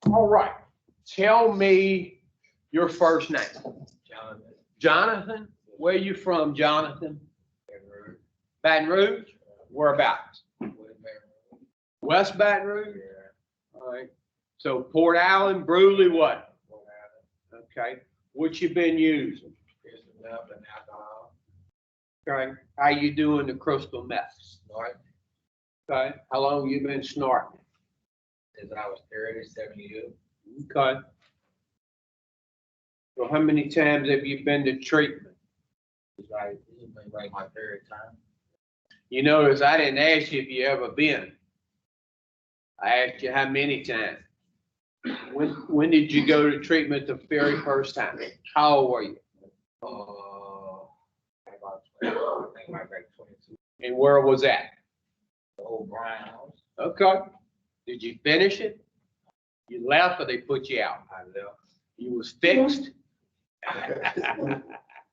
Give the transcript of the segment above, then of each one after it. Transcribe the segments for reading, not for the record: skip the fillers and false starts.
All right. Tell me your first name. Jonathan. Jonathan? Where are you from, Jonathan? Baton Rouge? Whereabouts? West Baton Rouge? Yeah. All right. So Port Allen, Brewley, what? Okay. What you been using? Meth and alcohol. Okay. How you doing the crystal meth? Snort Okay. How long you been snorting? since I was 37 years. Okay. So how many times have you been to treatment? This has been like my third time. You notice I didn't ask you if you ever been. I asked you how many times. When did you go to treatment the very first time? How old were you? I think like 22. And where was that? The old Brian house. Okay. Did you finish it? You left or they put you out? I left. You was fixed?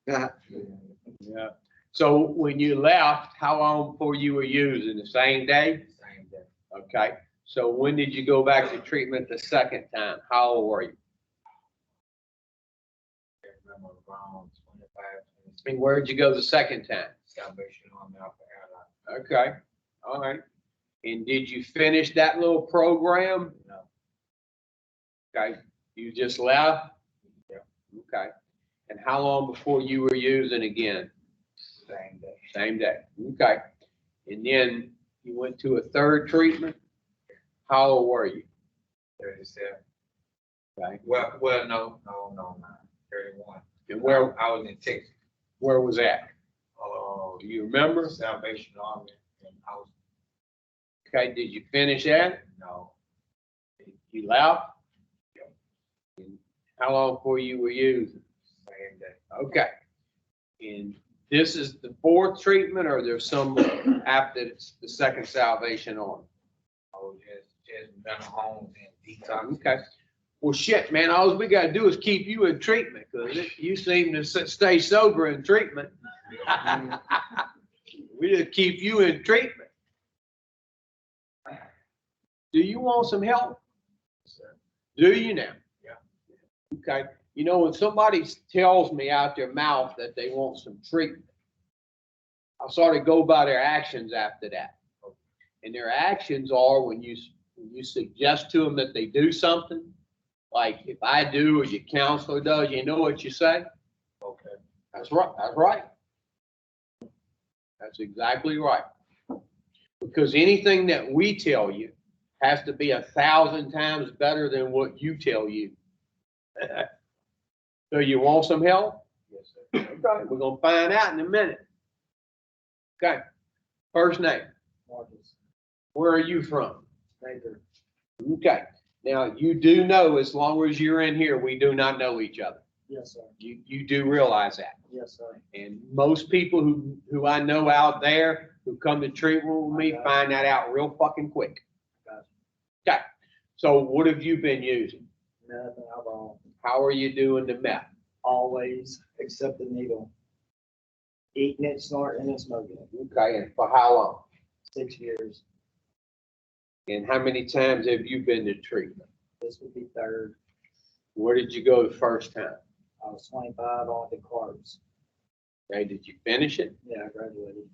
Yeah. Yeah. So when you left, how long before you were using? The same day? Same day. Okay. So when did you go back to treatment the second time? How old were you? I remember around 25, 26. And where did you go the second time? Salvation Army off the airline. Okay. All right. And did you finish that little program? No. Okay. You just left? Yeah. Okay. And how long before you were using again? Same day. Same day. Okay. And then you went to a third treatment? How old were you? 37. Okay. Well, no, 31. And where I was in Texas. was that? Do you remember? Salvation Army, and I was, Okay. Did you finish that? no, You left? And how long before you were using? same day. Okay. And this is the fourth treatment, or there's some after it's the second Salvation Army? I was just mental homes and detox. Okay. Well, shit, man, all we gotta do is keep you in treatment, because you seem to stay sober in treatment. We just keep you in treatment. Do you want some help? Sir. Do you now? Yeah. Okay. You know, when somebody tells me out their mouth that they want some treatment, I sort of go by their actions after that. And their actions are when you suggest to them that they do something, like if I do or your counselor does, you know what you say? Okay. That's right. That's right. That's exactly right. Because anything that we tell you has to be 1,000 times better than what you tell you. So you want some help? Yes, sir. Okay, we're gonna find out in a minute. Okay, first name. Marcus. Where are you from? Baker. Okay, now you do know, as long as you're in here, we do not know each other. Yes, sir. You do realize that. Yes, sir. And most people who I know out there who come to treatment with me Okay. find that out real fucking quick. Gotcha. Okay, so what have you been using? Meth and alcohol. How are you doing the meth? Always, except the needle. Eating it, snorting it, smoking it. Okay, and for how long? 6 years. And how many times have you been to treatment? This would be third. Where did you go the first time? I was 25 on the carbs. Okay, did you finish it? Yeah, I graduated.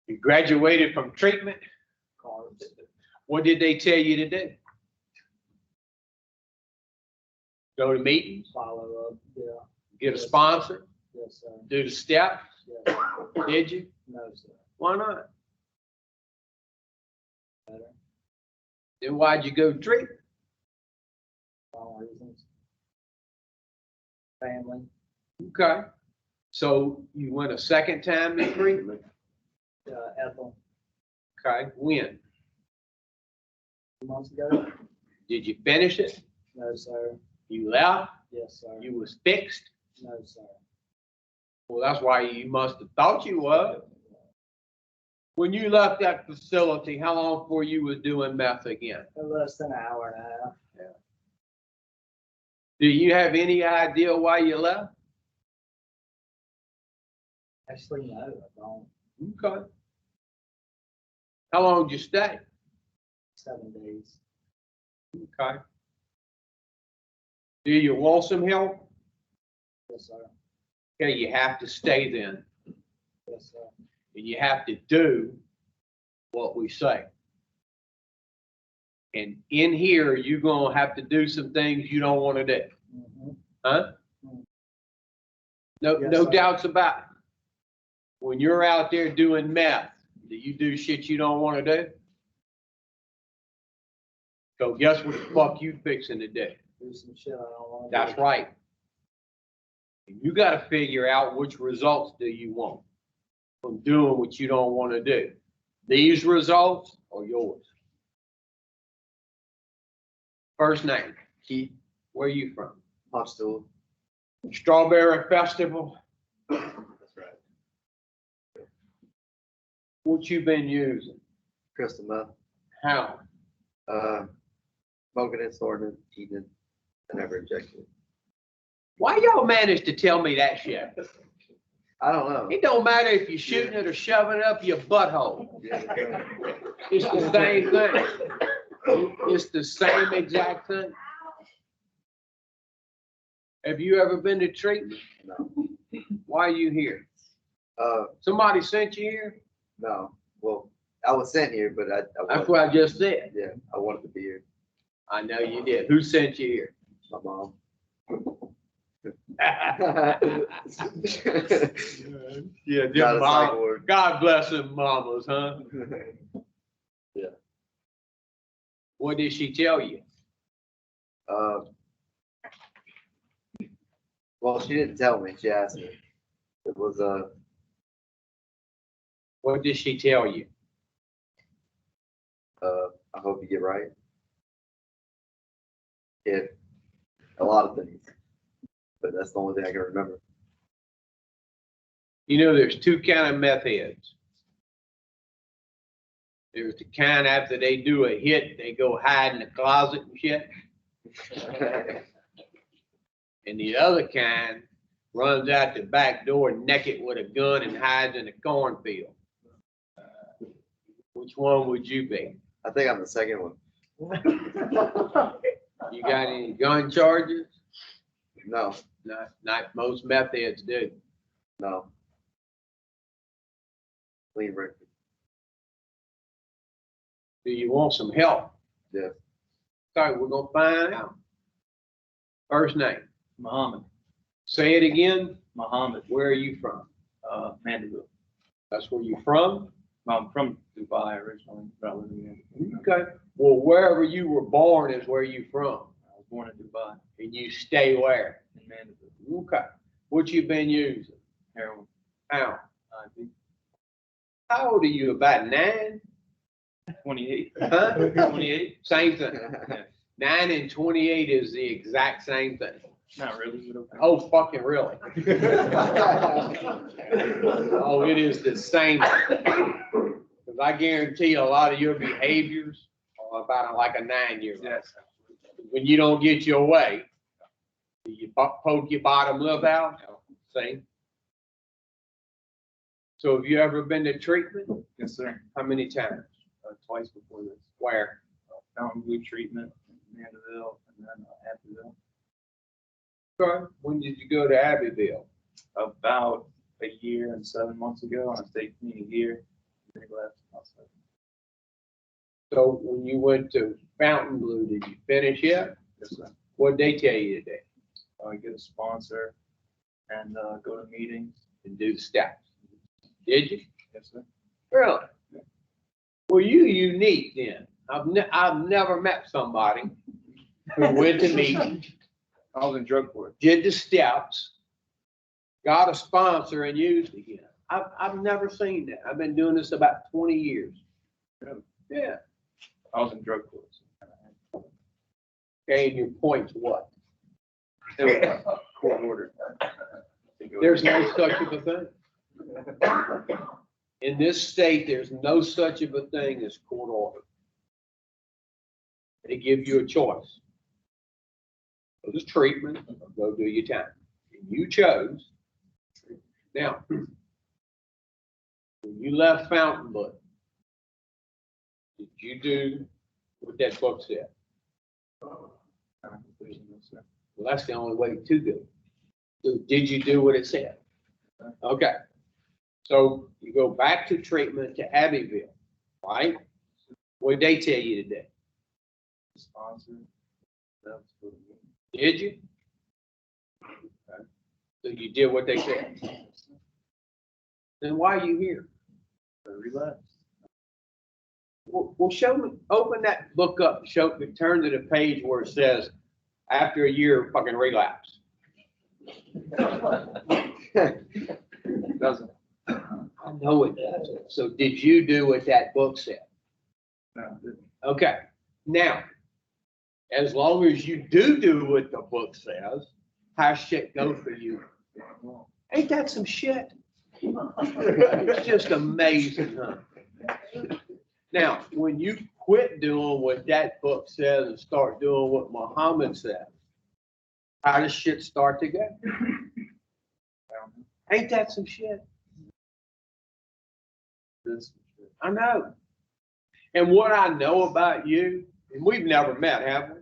You graduated from treatment? Carbs. What did they tell you to do? Go to meetings, Follow up. Yeah. get a sponsor, Yes, sir. do the steps? Yes. Did you? No, sir. Why not? Better. Then why'd you go to treatment? Wrong reasons. Family. Okay, so you went a second time to treatment? Ethel. Okay, when? 2 months ago. Did you finish it? No, sir. You left? Yes, sir. You was fixed? No, sir. Well, that's why you must have thought you was. When you left that facility, how long before you was doing meth again? Less than an hour and a half. Do you have any idea why you left? Actually, no, I don't. Okay. How long did you stay? 7 days. Okay. Do you want some help? Yes, sir. Okay, you have to stay then, Yes, sir. and you have to do what we say. And in here, you're gonna have to do some things you don't want to do, Mhm. huh? No, Yes, no sir. doubts about it. When you're out there doing meth, do you do shit you don't want to do? So guess what the fuck you fixing to do? Do some shit I don't want to do. That's right. And you gotta figure out which results do you want from doing what you don't want to do. These results are yours. First name, Keith, where you from? Hostel. Strawberry Festival, That's right. what you been using? Crystal meth. How? Smoking it, snorting it, eating it, and never injected it. Why y'all manage to tell me that shit? I don't know. It don't matter if you're shooting it or shoving it up your butthole. Yeah. It's the same thing. It's the same exact thing. Have you ever been to treatment? No. Why are you here? Uh, Somebody sent you here? no. Well, I was sent here, but I That's wanted, what I just said. yeah, I wanted to be here. I know you did. Who sent you here? My mom. Yeah, Got them a psych mom, ward. God bless them mamas, huh? What did she tell you? Uh, well, she didn't tell me. She asked me. It was What did she tell you? I hope you get right. It a lot of things, but that's the only thing I can remember. You know, there's two kind of meth heads. There's the kind after they do a hit, they go hide in the closet and shit. And the other kind runs out the back door naked with a gun and hides in the cornfield. Which one would you be? I think I'm the second one. You got any gun charges? No, Not most meth heads do. no. Clean record. Do you want some help? Yeah. Sorry, we're gonna find out. First name. Muhammad. Say it again. Muhammad. Where are you from? Mandeville. That's where you're from? I'm from Dubai originally, but I live in Mandeville. Okay. Well, wherever you were born is where you from. I was born in Dubai, And you stay where? in Mandeville. Okay. What you been using? Heroin. How? IV. How old are you? About 9? 28. Huh? 28? Same thing. 9 and 28 is the exact same thing. Not really, but okay. Oh, fucking really? Oh, it is the same. Because I guarantee a lot of your behaviors are about like a 9-year-old. Yes. When you don't get your way, you poke your bottom lip out. See? So have you ever been to treatment? Yes, sir. How many times? Twice before this. Where? Fountain Blue treatment in Mandeville and then Abbeville. Okay. When did you go to Abbeville? About a year and 7 months ago, and I stayed clean a year. And they left. So when you went to Fountain Blue, did you finish yet? Yes, sir. What did they tell you today? Get a sponsor and go to meetings. And do the steps. Did you? Yes, sir. Really? Well, you unique then. I've never met somebody who went to meetings, I was in drug court. did the steps, got a sponsor and used it again. I've never seen that. I've been doing this about 20 years. Really? Yeah. I was in drug court. Okay, and your point's what? It was court ordered. There's no such of a thing. In this state, there's no such of a thing as court order. They give you a choice. Go to treatment, or go do your time. And you chose. Now, when you left Fountainwood, did you do what that book said? Well, that's the only way to do it. So did you do what it said? Okay. So you go back to treatment to Abbeville, right? What did they tell you today? Sponsor. That's what Did you? Okay. So you did what they said. Then why are you here? relapse. Well, show me, open that book up, show me, turn to the page where it says, after a year, fucking relapse. Doesn't. I know it does. So did you do what that book said? No, didn't. Okay, now, as long as you do what the book says, how shit go for you? Ain't that some shit? It's just amazing, huh? Now, when you quit doing what that book says and start doing what Muhammad said, how does shit start to go? Ain't that some shit? This. I know. And what I know about you, and we've never met, have we?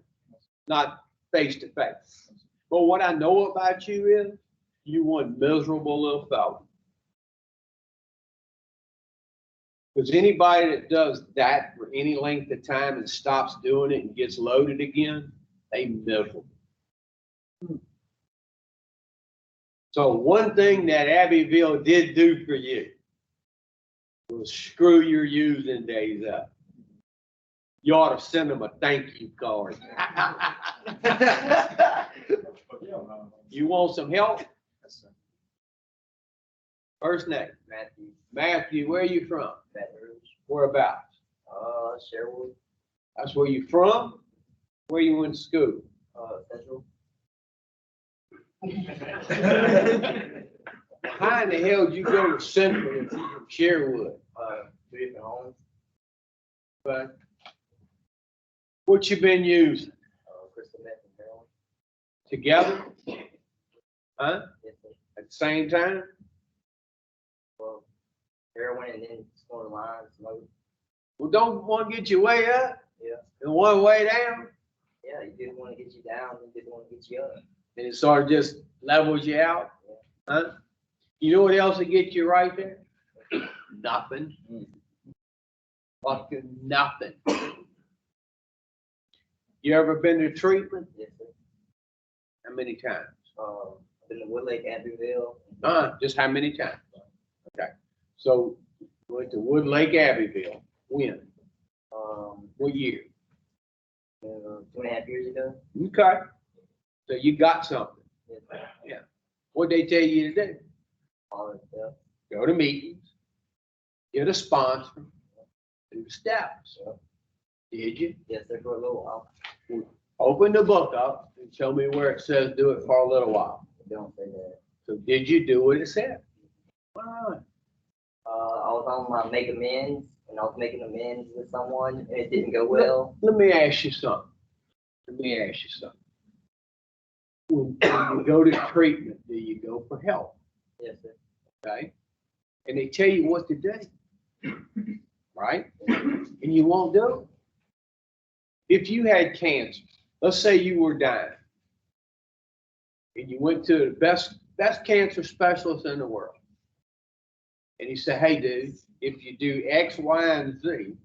Not face to face. But what I know about you is you one miserable little fellow. Because anybody that does that for any length of time and stops doing it and gets loaded again, they miserable. So one thing that Abbeville did do for you was screw your using days up. You ought to send them a thank you card. You want some help? Yes, sir. First name? Matthew, Matthew, where are you from? Baton Rouge, Whereabouts? Sherwood, That's where you from? Where you went to school? Central. How in the hell did you go to Central if you from Sherwood? 2 different homes, But what you been using? crystal meth and heroin. Together? Huh? Yes, sir. At the same time? Well, heroin and then some of the lines, smoke. Well, don't one get you way up Yeah, and one way down? yeah, you didn't want to get you down, you didn't want to get you up. And it sort of just levels you out? Huh? You know what else will get you right there? Nothing. Fucking nothing. You ever been to treatment? Yes, sir. How many times? I've been to Woodlake, Abbeville. Just how many times? Okay. So went to Woodlake, Abbeville. When? What year? 2.5 years ago. Okay. So you got something. Yes, sir. What'd they tell you to do? All that stuff. Go to meetings, get a sponsor, do the steps. Did you? Yes, sir, for a little while. Open the book up and show me where it says do it for a little while. They don't say that. So did you do what it said? Why not? I was on my make amends, and I was making amends with someone, and it didn't go well. Let me ask you something. When you go to treatment, do you go for help? Yes, sir. Okay? And they tell you what to do. Right? And you won't do it. If you had cancer, let's say you were dying, and you went to the best cancer specialist in the world. And he said, hey, dude, if you do X, Y, and Z,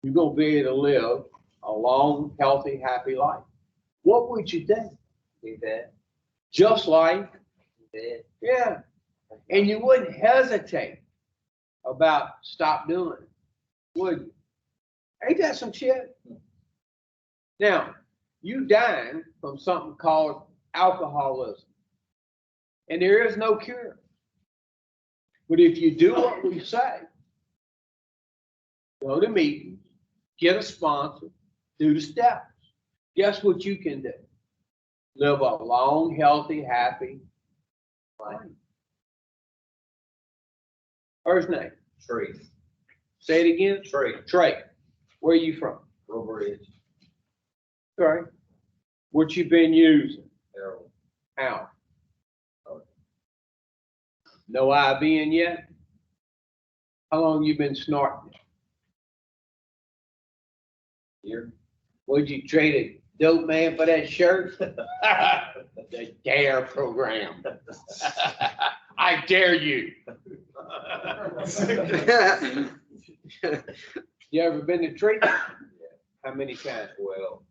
you're going to be able to live a long, healthy, happy life. What would you do? Do that. Just like, Do that. yeah. And you wouldn't hesitate about stop doing it, would you? Ain't that some shit? Now, you dying from something called alcoholism, and there is no cure. But if you do what we say, go to meetings, get a sponsor, do the steps, guess what you can do? Live a long, healthy, happy life. First name? Tree. Say it again. Tree. Trey. Where are you from? Rover Ridge. Sorry. What you been using? Heroin. How? No IV in yet? How long you been snorting it? Here. Would you trade a dope man for that shirt? The DARE program. I dare you. You ever been to treatment? How many times? 12.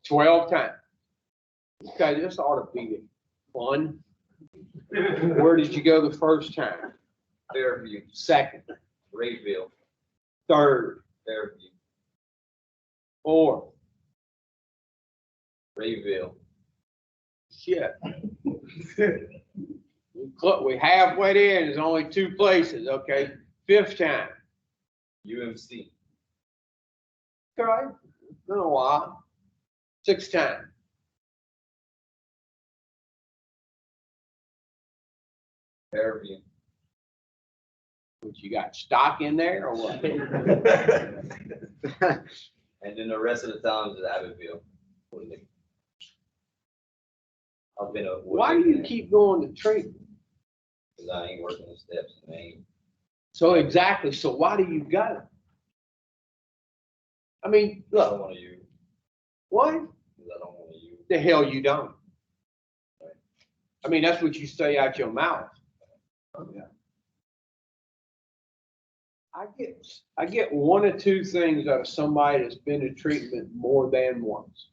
12 times. Okay, this ought to be fun. Where did you go the first time? Fairview. Second, Rayville. third, Fairview. fourth. Rayville. Shit. We halfway there, there's only 2 places, okay? 5th time. UMC. Okay, been a while. 6th time. Fairview. What, you got stock in there or what? And then the rest of the times is Abbeville. Woodlake. I've been a. Why do you keep going to treatment? Because I ain't working the steps and I ain't. So exactly, so why do you go? I mean, I look, don't want to use. what Because I don't want to use. the hell you don't? I mean, that's what you say out your mouth. Yeah. I get 1 or 2 things out of somebody that's been in treatment more than once.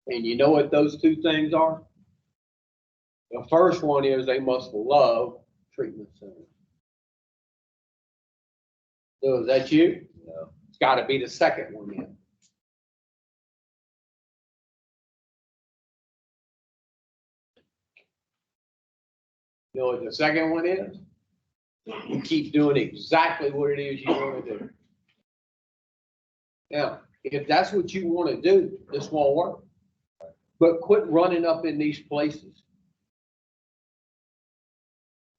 And you know what those 2 things are? The first one is they must love treatment centers. So is that you? No. It's got to be the second one then. You know what the second one is? You keep doing exactly what it is you want to do. Now, if that's what you want to do, this won't work. But quit running up in these places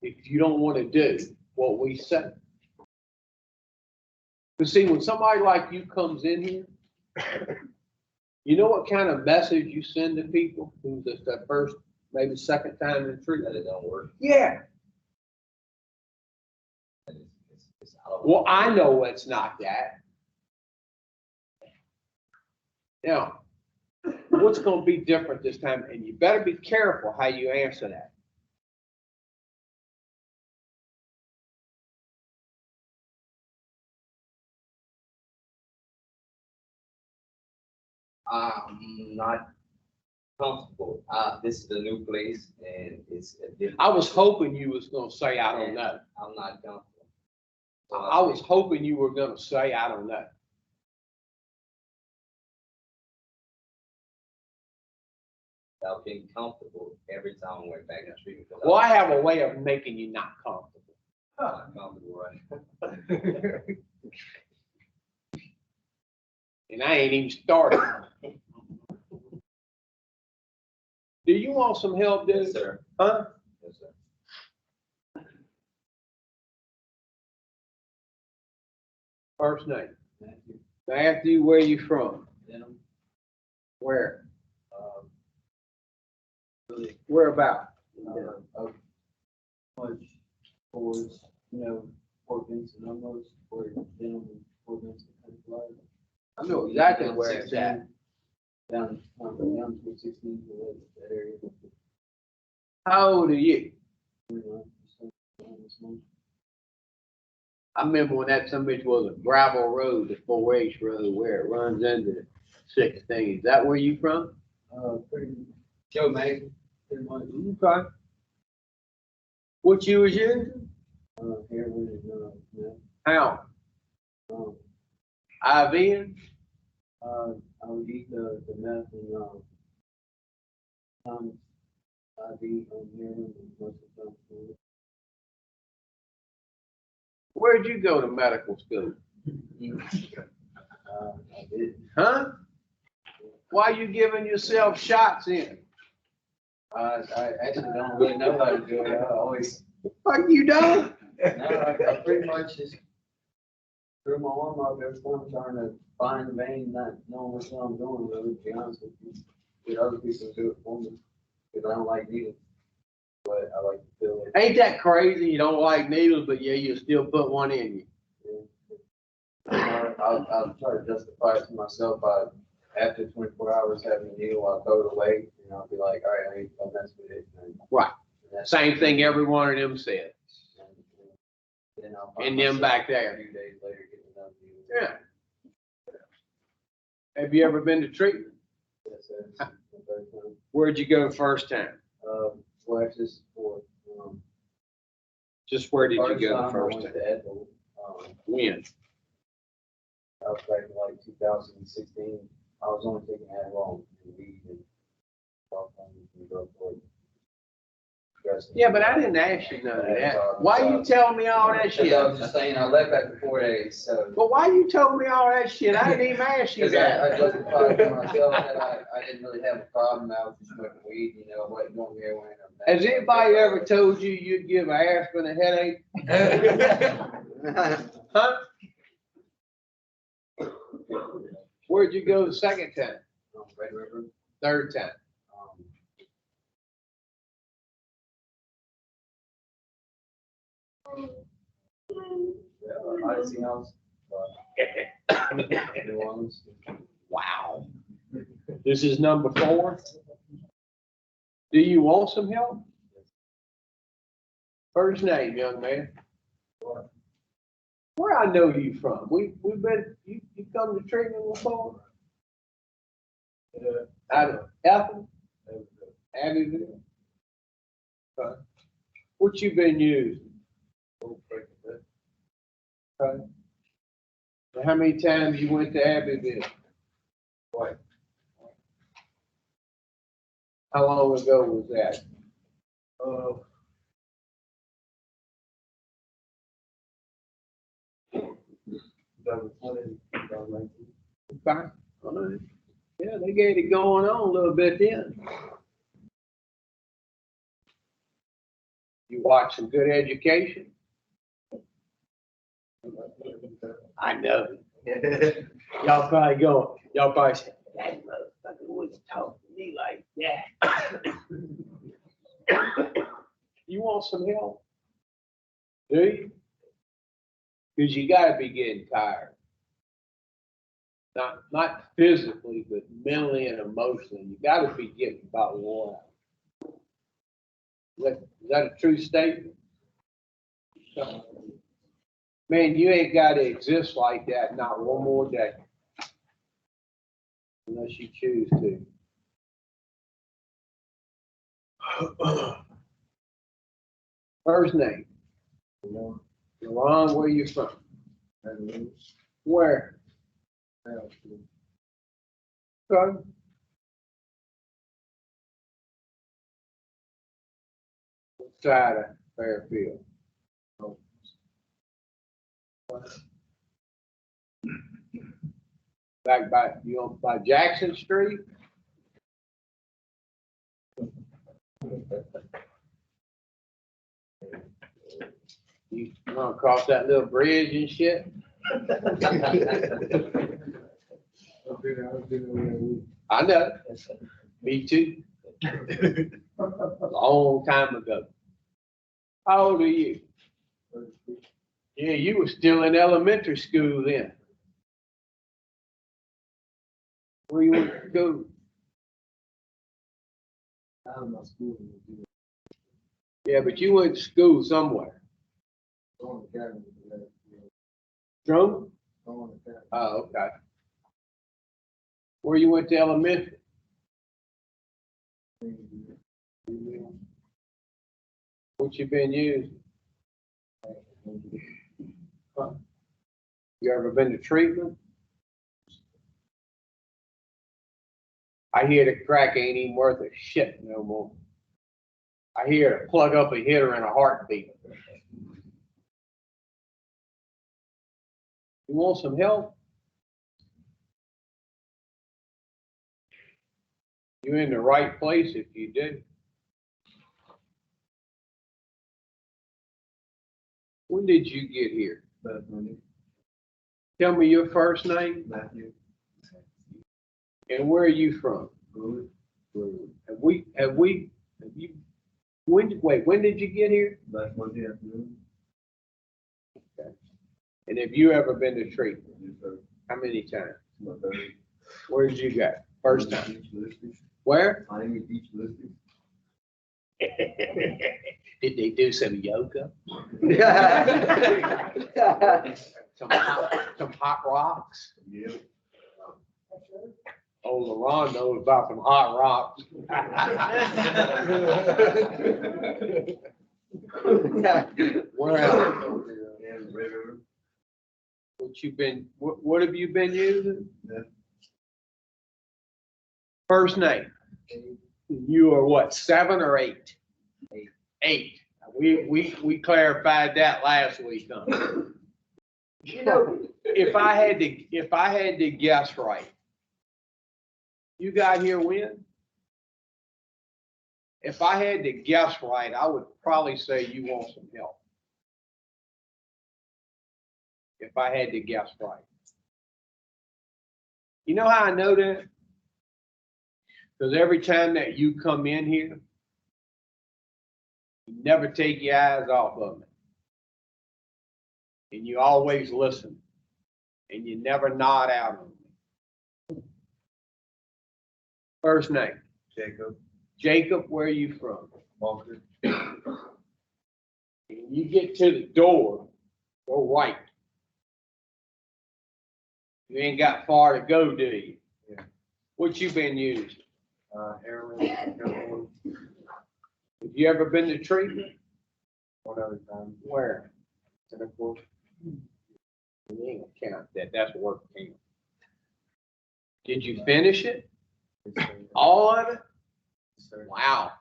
if you don't want to do what we say. But see, when somebody like you comes in here, you know what kind of message you send to people who's just that first, maybe second time in That treatment? it don't work. Yeah. It's out of. Well, I know it's not that. Now, what's going to be different this time? And you better be careful how you answer that. I'm not comfortable. This is a new place and it's a different. I was hoping you was going to say, I don't know. I'm not comfortable. I was hoping you were going to say, I don't know. I've been comfortable every time I went back to treatment. Well, I have a way of making you not comfortable. I'm not comfortable, right? And I ain't even started. Do you want some help, dude? Yes, sir. Huh? Yes, sir. First name. Matthew, where you from? Venom, Where? really, Where about? Much towards, Fort Vincent almost, or Denham and Fort Vincent kind of like. I know exactly where it's at. Down to 16 to that area. How old are you? 29%. I remember when that some bitch was a gravel road, the 4H road where it runs into 16. Is that where you from? Pretty, Joe Mag, pretty much, Okay. What you was using? heroin and, How? um, IV? I would eat the meth and, IV on heroin and most of the time. Where'd you go to medical school? I did. Huh? Why you giving yourself shots in? I actually don't really know how to do it. I always, Like you don't? I pretty much just threw my arm up every time trying to find the vein, not knowing what I'm doing, really, to be honest with you. get other people to do it for me, because I don't like needles, but I like to feel it. Ain't that crazy? You don't like needles, but yeah, you still put one in you. I'll try to justify it to myself by, after 24 hours having a needle, I'll throw it away, and I'll be like, all right, I ain't gonna mess with it. Right. And that's- Same thing every one of them said. Then I'll find And them myself back A there. few days later getting another needle. Yeah. Have you ever been to treatment? Yes, that's the third time. Where'd you go first time? Well, actually, this is fourth. Just where did you First go time the I first went time? to Edville, When? I was back in like 2016. I was only taking Adderall and weed and alcohol and drug court. Yeah, but I didn't ask you none of that. Why you tell me all that shit? I was just saying, I left after 4 days, so. But why you told me all that shit? I didn't even ask you Because I that. justified to myself that I didn't really have a problem. I was just smoking weed, you know, wasn't going heroin. Has anybody ever told you you'd give an aspirin a headache? Huh? Where'd you go the second time? Red River. Third time? um, Odyssey House. New Orleans. Wow. This is number 4? Do you want some help? First name, young man. Where I know you from? We've been, you come to treatment before? Out of Ethel? Abbeville? What you been using? Okay. How many times you went to Abbeville? Twice. How long ago was that? Okay. All right. Yeah, they get it going on a little bit then. You watch some good education? I know. Y'all probably say, that motherfucker was talking to me like that. You want some help? Do you? Because you gotta be getting tired. Not physically, but mentally and emotionally. You gotta be getting about worn out. Is that a true statement? Man, you ain't gotta exist like that, not one more day. Unless you choose to. First name. Ron, where you from? Where? Okay. What side of Fairfield? Back by, you on by Jackson Street? You wanna cross that little bridge and shit? I know, me too. Long time ago. How old are you? Yeah, you were still in elementary school then. Where you went to school? Yeah, but you went to school somewhere. Drum? Oh, okay. Where you went to elementary? What you been using? Huh? You ever been to treatment? I hear the crack ain't even worth a shit no more. I hear it plug up a hitter in a heartbeat. You want some help? You're in the right place if you do. When did you get here? Tell me your first name Matthew. and where are you from? Have you, when did you get here? Last Monday afternoon. And have you ever been to treatment? Yes, sir. How many times? My third. Where did you go? First time? Beach Listed. Where? Miami Beach Listed. Did they do some yoga? Some hot rocks? Yeah. Oh, LaRon knows about some hot rocks. Where else? And Red River. What have you been using? Yeah. First name? You are what, 7 or 8? 8. 8. We clarified that last week, huh? You know, if I had to guess right, you got here when? If I had to guess right, I would probably say you want some help. If I had to guess right. You know how I know that? Because every time that you come in here, you never take your eyes off of me. And you always listen. And you never nod out on me. First name? Jacob. Jacob, where are you from? Walker. When you get to the door, go right. You ain't got far to go, do you? Yeah. What you been using? Heroin. Have you ever been to treatment? One other time. Where? Tentacle. You ain't gonna count that. That's work camp. Did you finish it? Yes, sir. All of it? Yes, sir. Wow.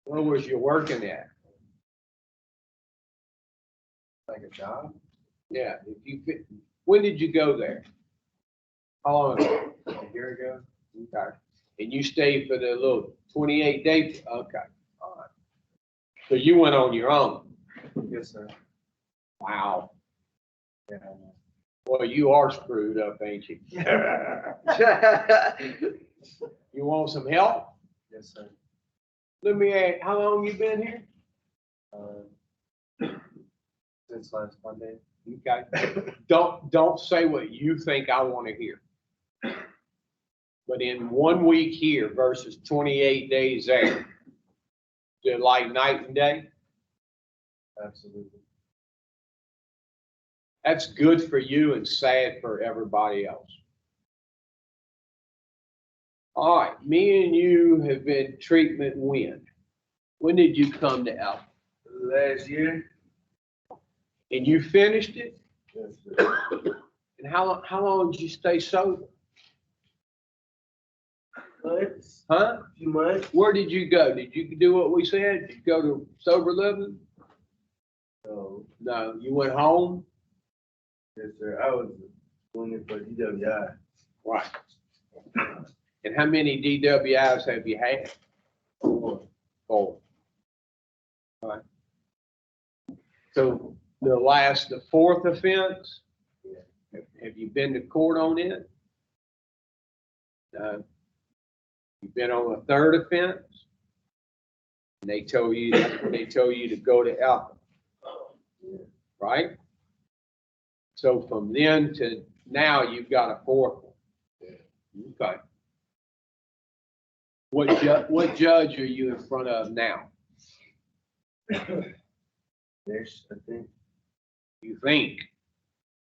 Where was you working at? Like a job? Yeah, when did you go there? How long ago? A year ago. Okay. And you stayed for the little 28 days? Okay. All right. So you went on your own? Yes, sir. Wow. Yeah. Well, you are screwed up, ain't you? You want some help? Yes, sir. Let me ask, how long you been here? Since last Monday. Okay. Don't say what you think I want to hear. But in 1 week here versus 28 days there, they're like night and day. Absolutely. That's good for you and sad for everybody else. All right, me and you have been treatment when? When did you come to Alpha? Last year. And you finished it? Yes, sir. And how long did you stay sober? Months. Huh? A few months. Where did you go? Did you do what we said? Did you go to sober living? No. No, you went home? Yes, sir. I was doing it for DWI. Right. And how many DWIs have you had? 4. 4. All right. So the 4th offense, Yeah. have you been to court on it? You've been on a 3rd offense? And they tell you, that's when they tell you to go to Alpha, Yeah. right? So from then to now, you've got a 4th one. Yeah. Okay. What judge are you in front of now? Mesh, I think. You think?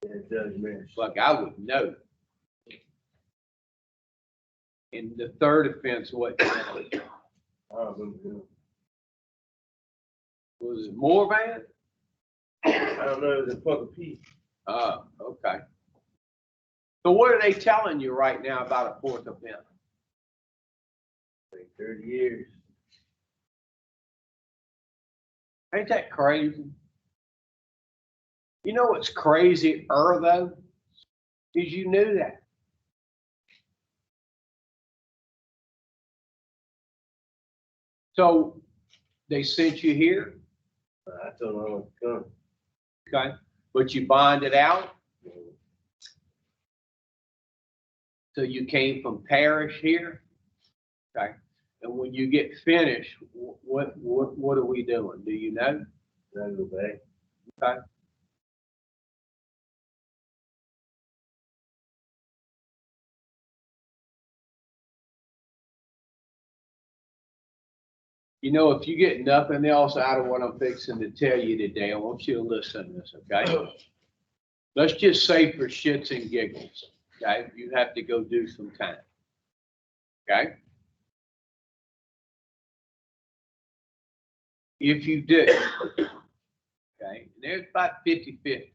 Yeah, Judge Mesh. Like I would know. In the 3rd offense, what judge? I don't remember him. Was it Morvan? I don't know. It was a Pucker Pete. Okay. So what are they telling you right now about a 4th offense? Like 30 years. Ain't that crazy? You know what's crazy, though? Is you knew that. So they sent you here, I told him I was to come. okay, but you bonded out. So you came from Parish here? Okay. And when you get finished, what are we doing? Do you know? Then I go back. Okay. You know, if you get nothing else out of what I'm fixing to tell you today, I want you to listen to this, okay? Let's just say for shits and giggles, okay? You have to go do some time. Okay? If you do, okay, there's about 50-50.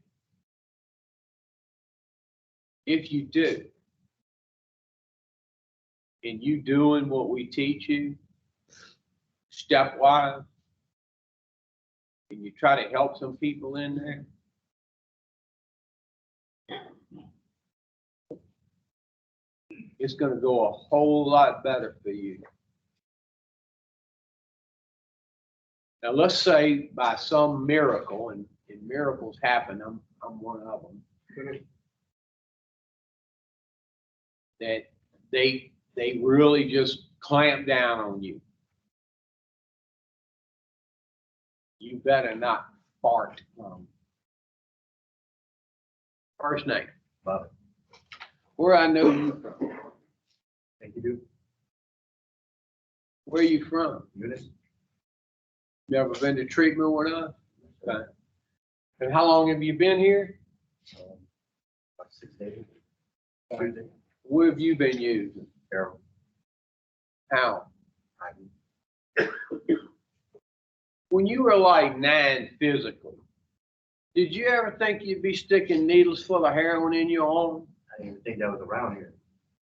If you do, and you doing what we teach you, stepwise, and you try to help some people in there, it's gonna go a whole lot better for you. Now, let's say by some miracle, and miracles happen, I'm one of them, that they really just clamp down on you. You better not fart. First name. Bobby. Where I know you from? Thank you, dude. Where you from? Eunice? You ever been to treatment with us? Okay. And how long have you been here? About 6 days. Tuesday. What have you been using? Harold. How? I When you were like 9 physically, did you ever think you'd be sticking needles full of heroin in your arm? didn't even think that was around here.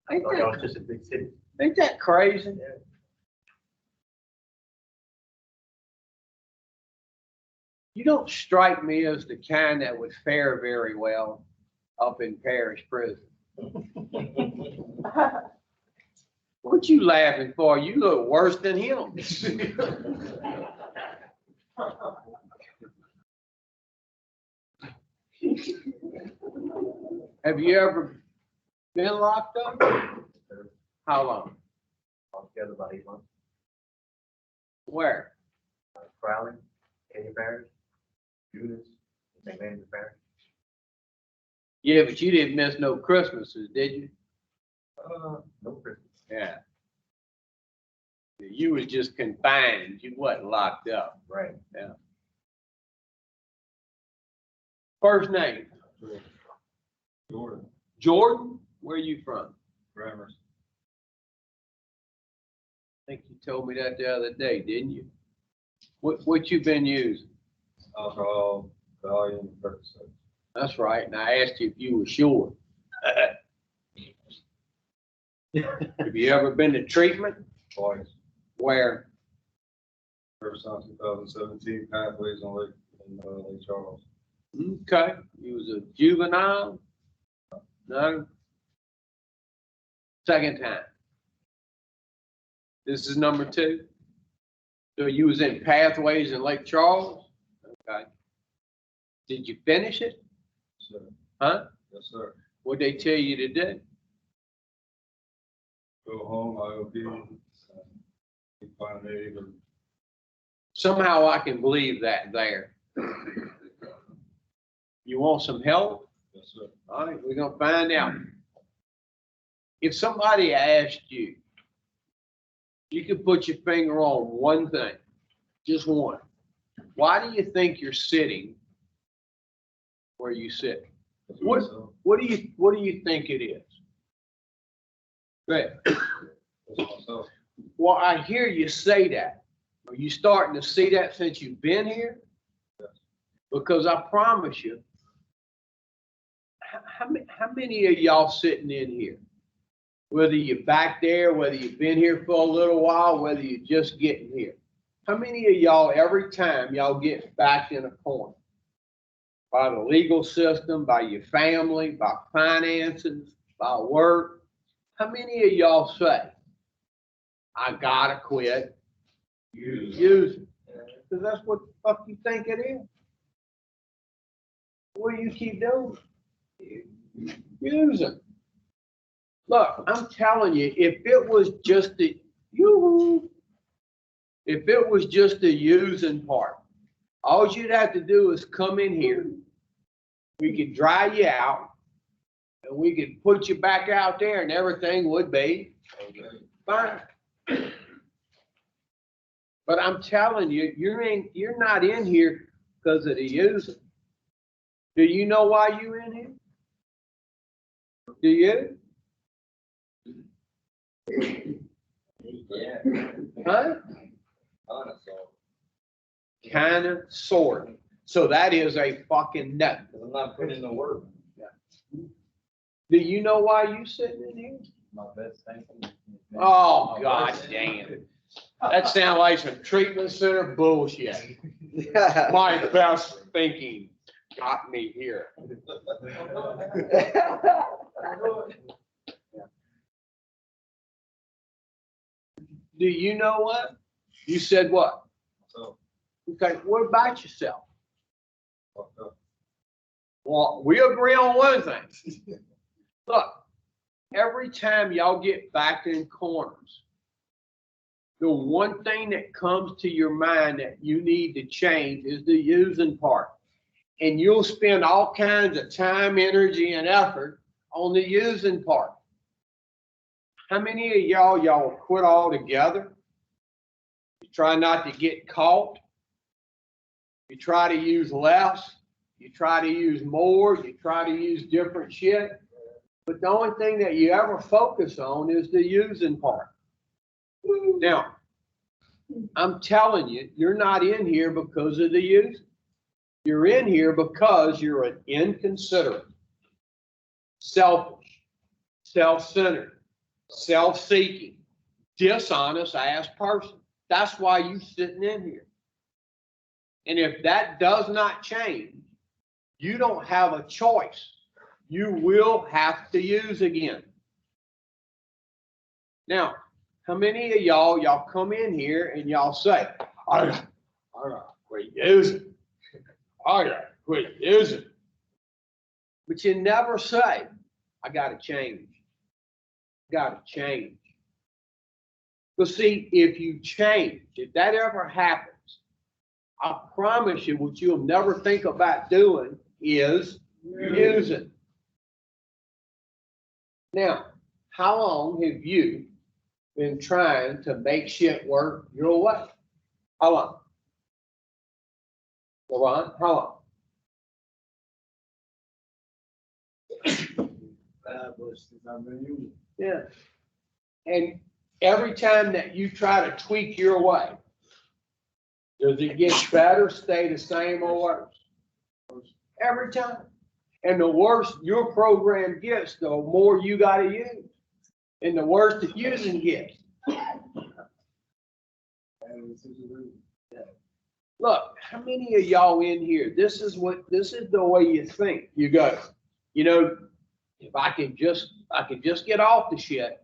I Ain't thought that was that, just a big city. ain't that crazy? Yeah. You don't strike me as the kind that would fare very well up in Parish prison. What you laughing for? You look worse than him. Have you ever been locked up? How long? Altogether about 8 months. Where? Crowley, Katy Parish, Eunice, St. Andrew Parish. Yeah, but you didn't miss no Christmases, did you? No Christmas. Yeah. You was just confined. You wasn't locked up. Right. Yeah. First name? Jordan, Jordan? Where you from? Grammars, I think you told me that the other day, didn't you? What you been using? alcohol, Valium, Percocet. That's right. And I asked you if you were sure. Have you ever been to treatment? Twice. Where? First time 2017, Pathways on Lake Charles. Okay. You was a juvenile? No? Second time. This is number 2. So you was in Pathways in Lake Charles? Okay. Did you finish it? Sir. Huh? Yes, sir. What'd they tell you to do? Go home, IOP, find a neighbor. Somehow I can believe that there. You want some help? Yes, sir. All right, we're gonna find out. If somebody asked you, you could put your finger on one thing, just one. Why do you think you're sitting where you sit? That's What? myself. What do you think it is? Good. That's myself. Well, I hear you say that. Are you starting to see that since you've been here? Yes. Because I promise you, how many of y'all sitting in here? Whether you're back there, whether you've been here for a little while, whether you're just getting here. How many of y'all, every time y'all get back in a corner? By the legal system, by your family, by finances, by work. How many of y'all say, I gotta quit using? Because that's what the fuck you think it is. What do you keep doing? Using. Look, I'm telling you, if it was just the, if it was just the using part, all you'd have to do is come in here. We could dry you out and we could put you back out there and everything would be fine. But I'm telling you, you're not in here because of the using. Do you know why you in here? Do you? Yeah. Huh? Kinda, sorta. So that is a fucking no. Cause I'm not putting in the work. Do you know why you sitting in here? My best thinking. Oh, god damn. That sounds like some treatment center bullshit. My best thinking got me here. Do you know what? You said what? So, Okay, what about yourself? Well, we agree on one thing. Look, every time y'all get backed in corners, the one thing that comes to your mind that you need to change is the using part. And you'll spend all kinds of time, energy, and effort on the using part. How many of y'all quit altogether? You try not to get caught. You try to use less. You try to use more. You try to use different shit. But the only thing that you ever focus on is the using part. Now, I'm telling you, you're not in here because of the using. You're in here because you're an inconsiderate, selfish, self-centered, self-seeking, dishonest ass person. That's why you're sitting in here. And if that does not change, you don't have a choice. You will have to use again. Now, how many of y'all come in here and y'all say, I gotta quit using. I gotta quit using. But you never say, I gotta change. Gotta change. But see, if you change, if that ever happens, I promise you what you'll never think about doing is using. Now, how long have you been trying to make shit work your way? How long? LeRon, how long? Yeah. And every time that you try to tweak your way, does it get better, stay the same, or worse? Every time. And the worse your program gets, the more you gotta use. And the worse the using gets. Look, how many of y'all in here, this is the way you think. You go, you know, if I can just get off the shit,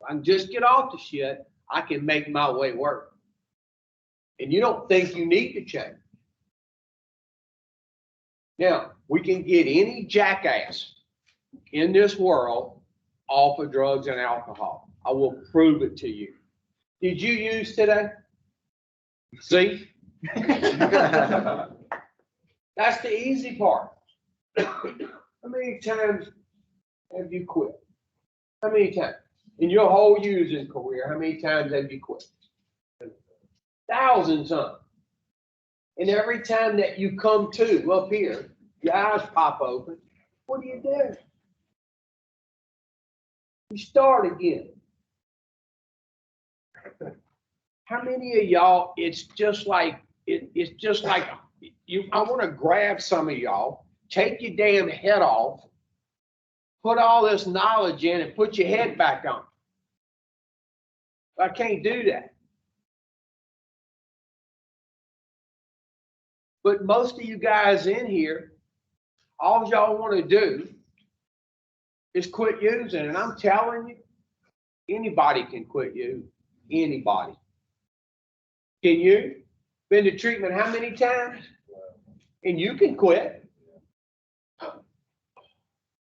if I can just get off the shit, I can make my way work. And you don't think you need to change. Now, we can get any jackass in this world off of drugs and alcohol. I will prove it to you. Did you use today? See? That's the easy part. How many times have you quit? How many times? In your whole using career, how many times have you quit? Thousands of. And every time that you come to up here, your eyes pop open, what do? You start again. How many of y'all, it's just like I want to grab some of y'all, take your damn head off, put all this knowledge in and put your head back on. I can't do that. But most of you guys in here, all y'all want to do is quit using. And I'm telling you, anybody can quit using. Anybody. Can you? Been to treatment how many times? And you can quit.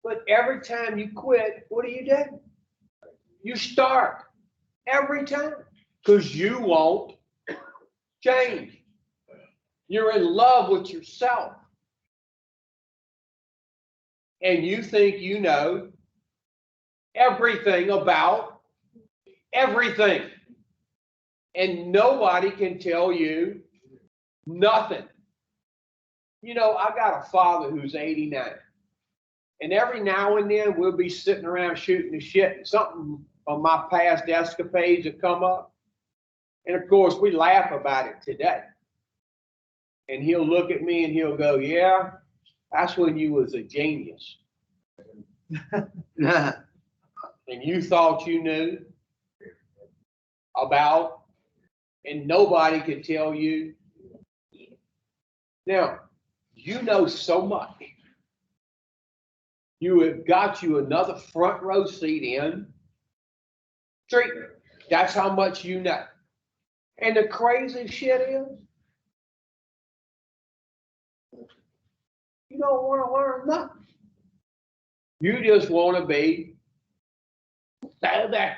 But every time you quit, what do? You start every time because you won't change. You're in love with yourself. And you think you know everything about everything. And nobody can tell you nothing. You know, I got a father who's 89. And every now and then we'll be sitting around shooting the shit and something on my past escapades will come up. And of course, we laugh about it today. And he'll look at me and he'll go, yeah, that's when you was a genius. And you thought you knew about, and nobody could tell you. Now, you know so much. You have got you another front row seat in treatment. That's how much you know. And the crazy shit is, you don't want to learn nothing. You just want to be there.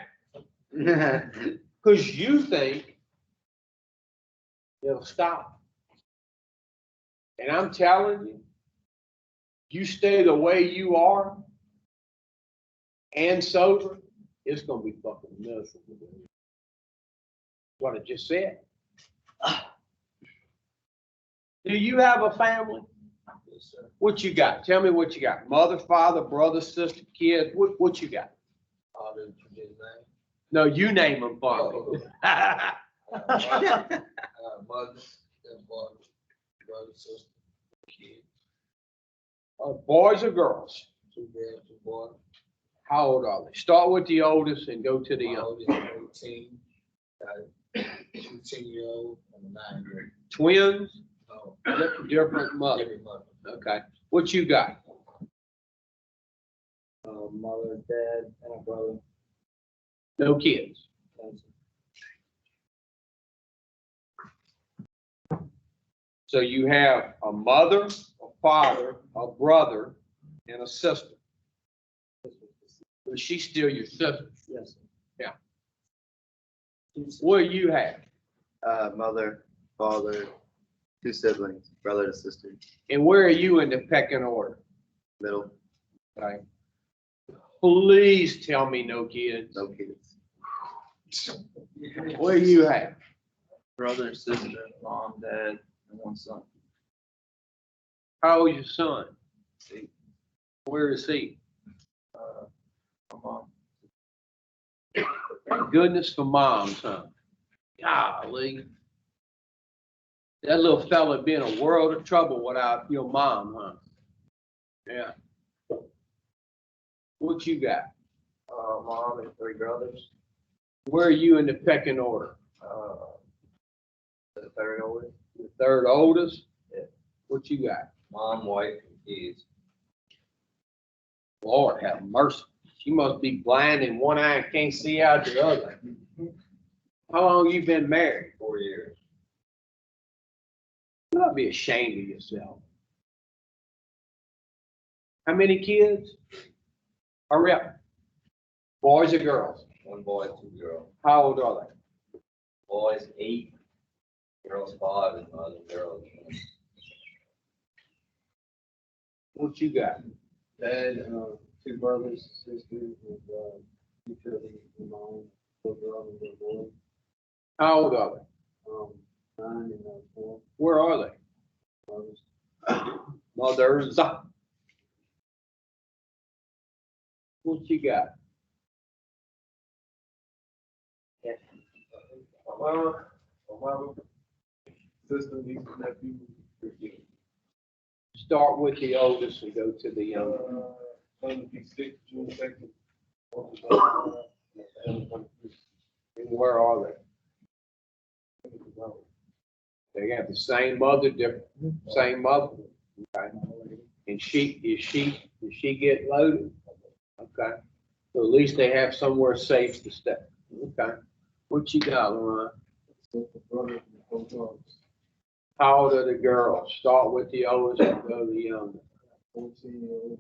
Because you think it'll stop. And I'm telling you, you stay the way you are and sober, it's going to be fucking miserable. What I just said. Do you have a family? Yes, sir. What you got? Tell me what you got. Mother, father, brother, sister, kids. What you got? Father, you did name. No, you name them for me. Mother, stepfather, brother, sister, kid, Boys or girls? 2 girls, 2 boys. How old are they? Start with the oldest and go to the My youngest. oldest 18, got a 2 10-year-old and a 9-year-old. Twins? No, Different mother. every mother. Okay. What you got? Mother, dad, and a brother. No kids. So you have a mother, a father, a brother, and a sister. But she's still your sister. Yes. Yeah. What do you have? Mother, father, 2 siblings, brother and sister, And where are you in the pecking order? middle, Okay. Please tell me no kids. no kids. What do you have? Brother, sister, mom, dad, and 1 son. How old is your son? See, Where is he? my mom. Thank goodness for moms, huh? Golly. That little fella would be in a world of trouble without your mom, huh? Yeah. What you got? Mom and 3 brothers, Where are you in the pecking order? the 3rd oldest, The third oldest? Yeah. What you got? mom, wife, and kids. Lord have mercy. She must be blind in one eye and can't see out the other. How long you been married? 4 years. You ought to be ashamed of yourself. How many kids? Hurry up. Boys or girls? 1 boy, 2 girls. How old are they? Boys 8, girls 5, and other girls. What you got? Dad, 2 brothers, sisters, and 2 children, and mom, 4 girls and 1 boy. How old are they? 9 and 4 Where are they? brothers. Mothers. What you got? My mother, sister, niece, and nephew. Start with the oldest and go to the youngest. Son will be 6, June 2nd. And where are they? They have the same mother, different, same mother. Okay. And does she get loaded? Okay. So at least they have somewhere safe to stay. Okay. What you got, Lauren? How old are the girls? Start with the oldest and go to the youngest. 14-year-old,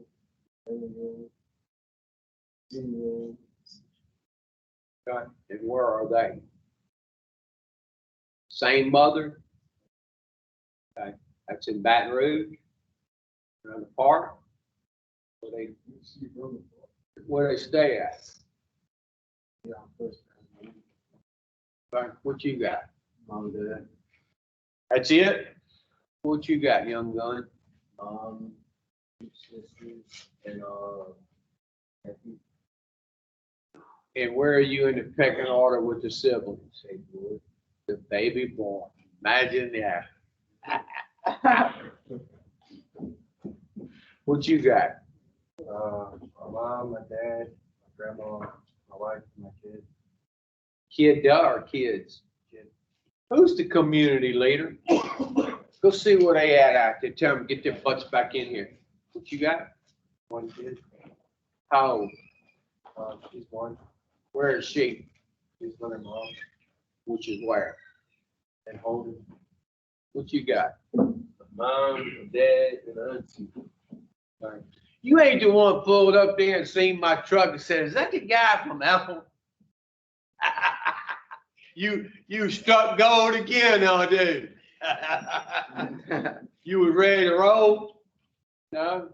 Okay, and where are they? Same mother? Okay, that's in Baton Rouge? Around the park? Where they stay at? Okay, what you got? Mom and dad. That's it? What you got, young gun? Two sisters and, nephew, And where are you in the pecking order with the siblings? say boy. The baby boy. Imagine that. What you got? My mom, my dad, my grandma, my wife, my kid. Kid or kids? Kid. Who's the community leader? Go see where they at out there. Tell them, get their butts back in here. What you got? One kid, How old? she's one, Where is she? she's with her mom, Which is where? and Holden. What you got? Mom, dad, and auntie. You ain't the one pulled up there and seen my truck and said, is that the guy from Apple? You struck gold again, huh, dude? You was ready to roll? No?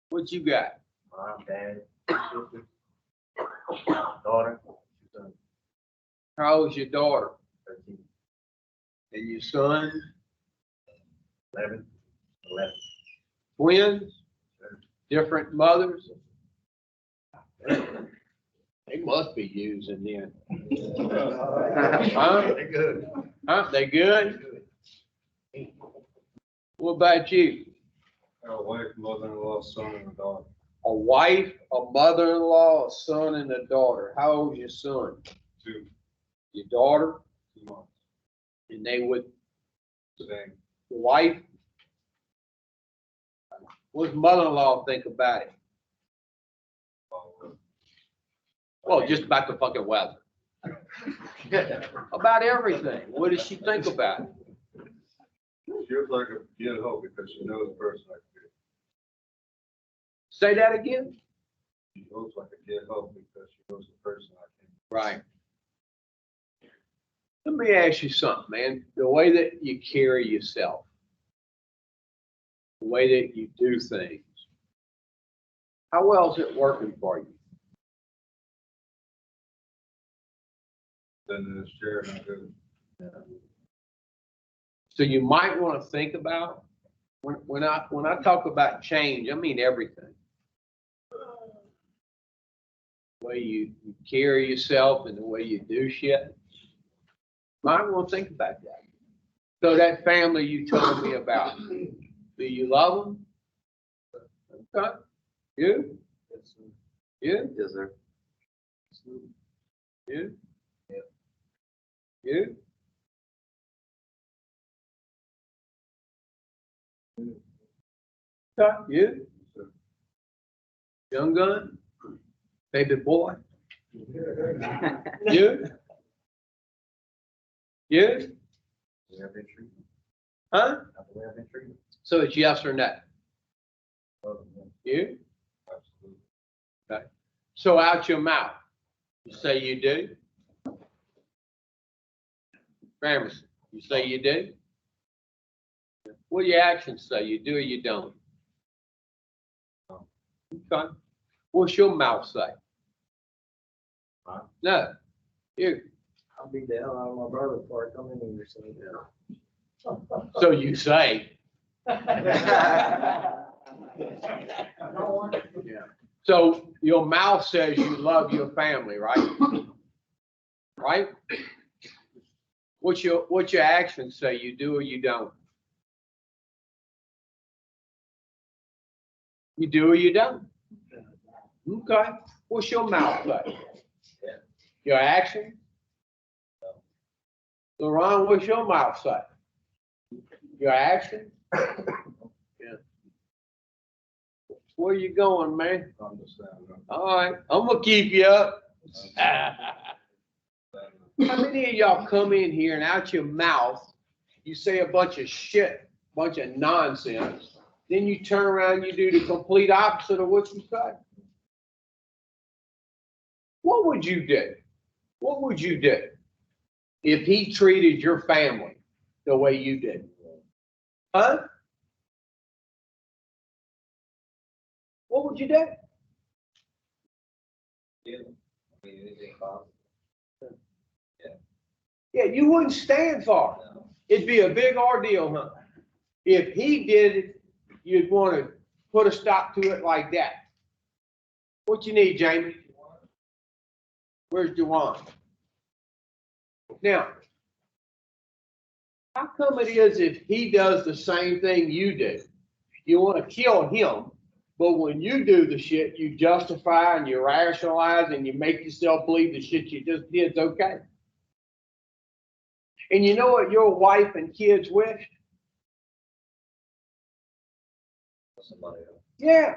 What you got? Mom, dad, sister, daughter, son, How old's your daughter? 13, And your son? 11, 11. Twins? Different mothers? They must be using then. Huh? They're good. Huh? They good? What about you? A wife, mother-in-law, son, and a daughter. A wife, a mother-in-law, a son, and a daughter. How old's your son? 2 Your daughter? months. And they would, Same. the wife? What's mother-in-law think about it? Well, just about the fucking weather. About everything. What does she think about it? She looks like a kid of hope because she knows the person I feel. Say that again? She looks like a kid of hope because she knows the person I can. Right. Let me ask you something, man. The way that you carry yourself, the way that you do things, how well is it working for you? Then this chair, and I go, So you might want to think about, when I talk about change, I mean everything. The way you carry yourself and the way you do shit. Might want to think about that. So that family you told me about, do you love them? Okay. You? You? Yes, sir. You? You? Okay. You? Young gun? Baby boy? You? You? We have been treated. Huh? We have been treated. So it's yes or no? Well, You? absolutely. So out your mouth, you say you do? Gramercy, you say you do? What do your actions say? You do or you don't? Okay. What's your mouth say? Huh? No. You. I'll beat the hell out of my brother before I come in here, so, So you say. Yeah. So your mouth says you love your family, right? Right? What's your actions say? You do or you don't? You do or you don't? Okay. What's your mouth say? Your action? So Ron, what's your mouth say? Your action? Yeah. Where you going, man? Understand. All right, I'm gonna keep you up. How many of y'all come in here and out your mouth, you say a bunch of shit, bunch of nonsense, then you turn around, you do the complete opposite of what you say. What would you do? What would you do if he treated your family the way you did? Huh? What would you do? Yeah. I mean, anything possible. Yeah, you wouldn't stand for it. No. It'd be a big ordeal, huh? If he did it, you'd want to put a stop to it like that. What you need, Jamie? Where's Juwan? Now, how come it is if he does the same thing you do, you want to kill him, but when you do the shit, you justify and you rationalize and you make yourself believe the shit you just did is okay? And you know what your wife and kids wish? Somebody else. Yeah.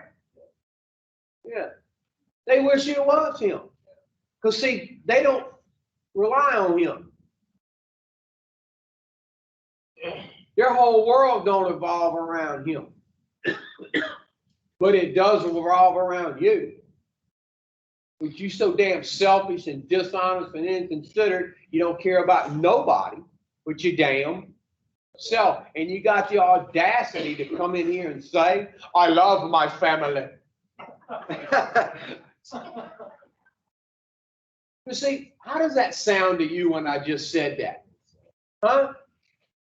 Yeah. They wish it was him. Because see, they don't rely on him. Their whole world don't evolve around him. But it does revolve around you. But you so damn selfish and dishonest and inconsiderate, you don't care about nobody but your damn self. And you got the audacity to come in here and say, I love my family. You see, how does that sound to you when I just said that? Huh?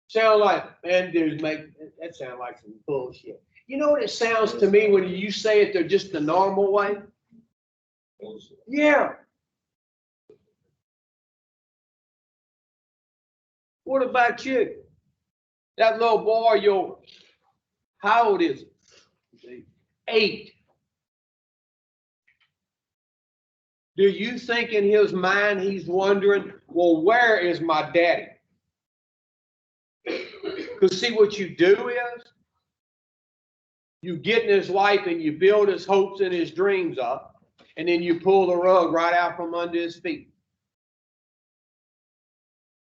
Sound like, man, dudes that sound like some bullshit. You know what it sounds to me when you say it just the normal way? Yeah. What about you? That little boy, yours, how old is he? 8. Do you think in his mind he's wondering, well, where is my daddy? Because see, what you do is, you get in his life and you build his hopes and his dreams up, and then you pull the rug right out from under his feet.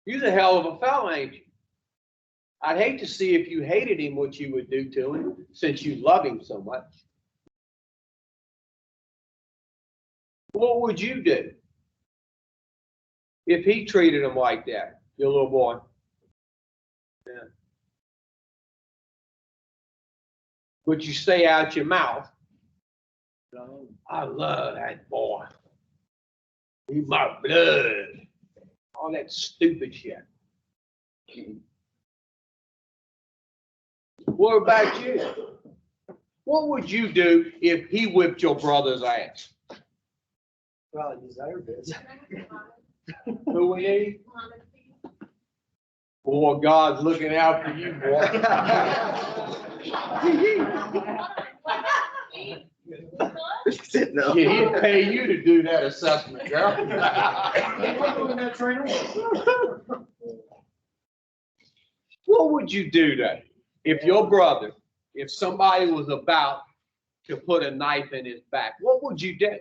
He's a hell of a fella, ain't you? I'd hate to see if you hated him what you would do to him, since you love him so much. What would you do if he treated him like that, your little boy? Yeah. But you say out your mouth, I love that boy. He's my blood. All that stupid shit. What about you? What would you do if he whipped your brother's ass? Probably deserve it. Who we need? Boy, God's looking out for you, boy. She said no. Yeah, he'd pay you to do that assessment, girl. What would you do then if your brother, if somebody was about to put a knife in his back? What would you do?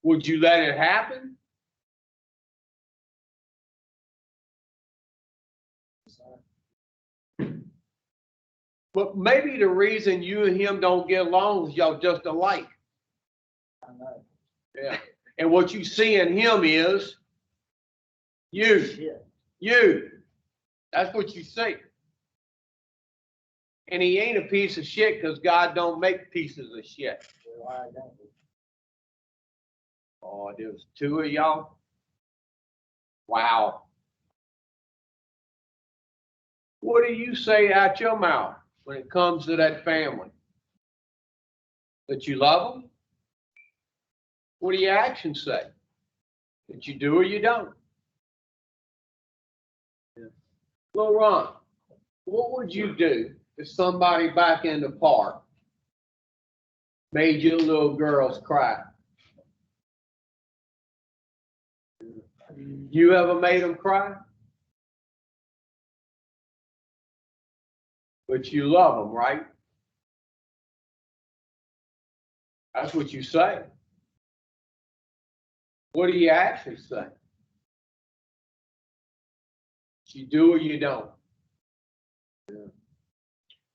Would you let it happen? But maybe the reason you and him don't get along is y'all just alike. I know. Yeah. And what you see in him is you. Shit. You. That's what you see. And he ain't a piece of shit because God don't make pieces of shit. Why I don't. Oh, there was 2 of y'all? Wow. What do you say out your mouth when it comes to that family? That you love them? What do your actions say? That you do or you don't? Well, Ron, what would you do if somebody back in the park made your little girls cry? You ever made them cry? But you love them, right? That's what you say. What do you actually say? You do or you don't.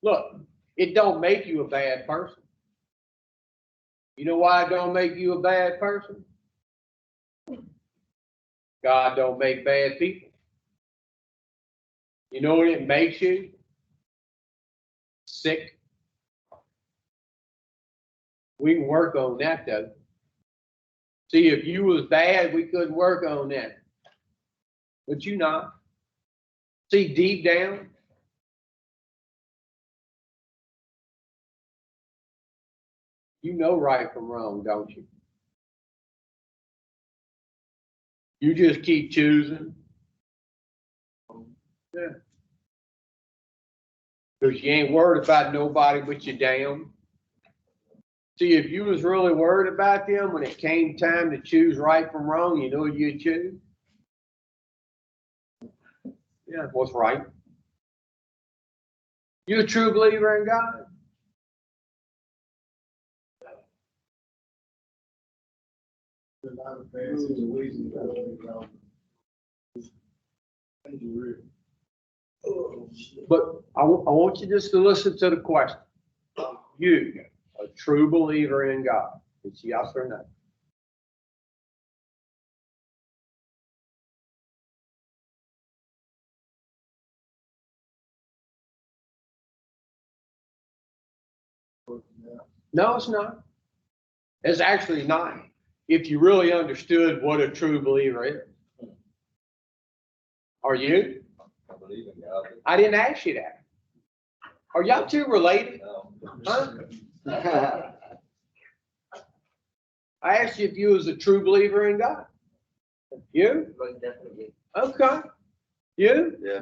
Look, it don't make you a bad person. You know why it don't make you a bad person? God don't make bad people. You know what it makes you? Sick. We can work on that though. See, if you was bad, we couldn't work on that. But you not. See, deep down, you know right from wrong, don't you? You just keep choosing. Yeah. Because you ain't worried about nobody but your damn. See, if you was really worried about them when it came time to choose right from wrong, you know what you'd choose? Yeah, what's right. You a true believer in God? But I want you just to listen to the question. You, a true believer in God? It's yes or no? No, it's not. It's actually not. If you really understood what a true believer is. Are you? I believe in God. I didn't ask you that. Are y'all two related? No. Huh? I asked you if you was a true believer in God. You? Definitely. Okay. You? Yeah.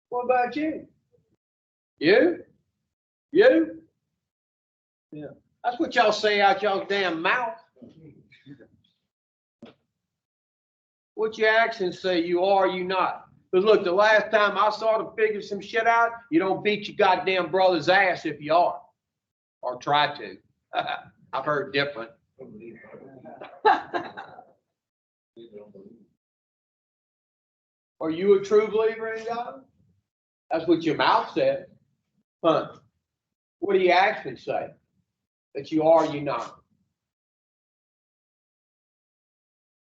What about you? You? You? Yeah. That's what y'all say out y'all's damn mouth. What your actions say you are, you not. But look, the last time I saw to figure some shit out, you don't beat your goddamn brother's ass if you are. Or try to. I've heard different. Are you a true believer in God? That's what your mouth says. Huh? What do your actions say? That you are, you not.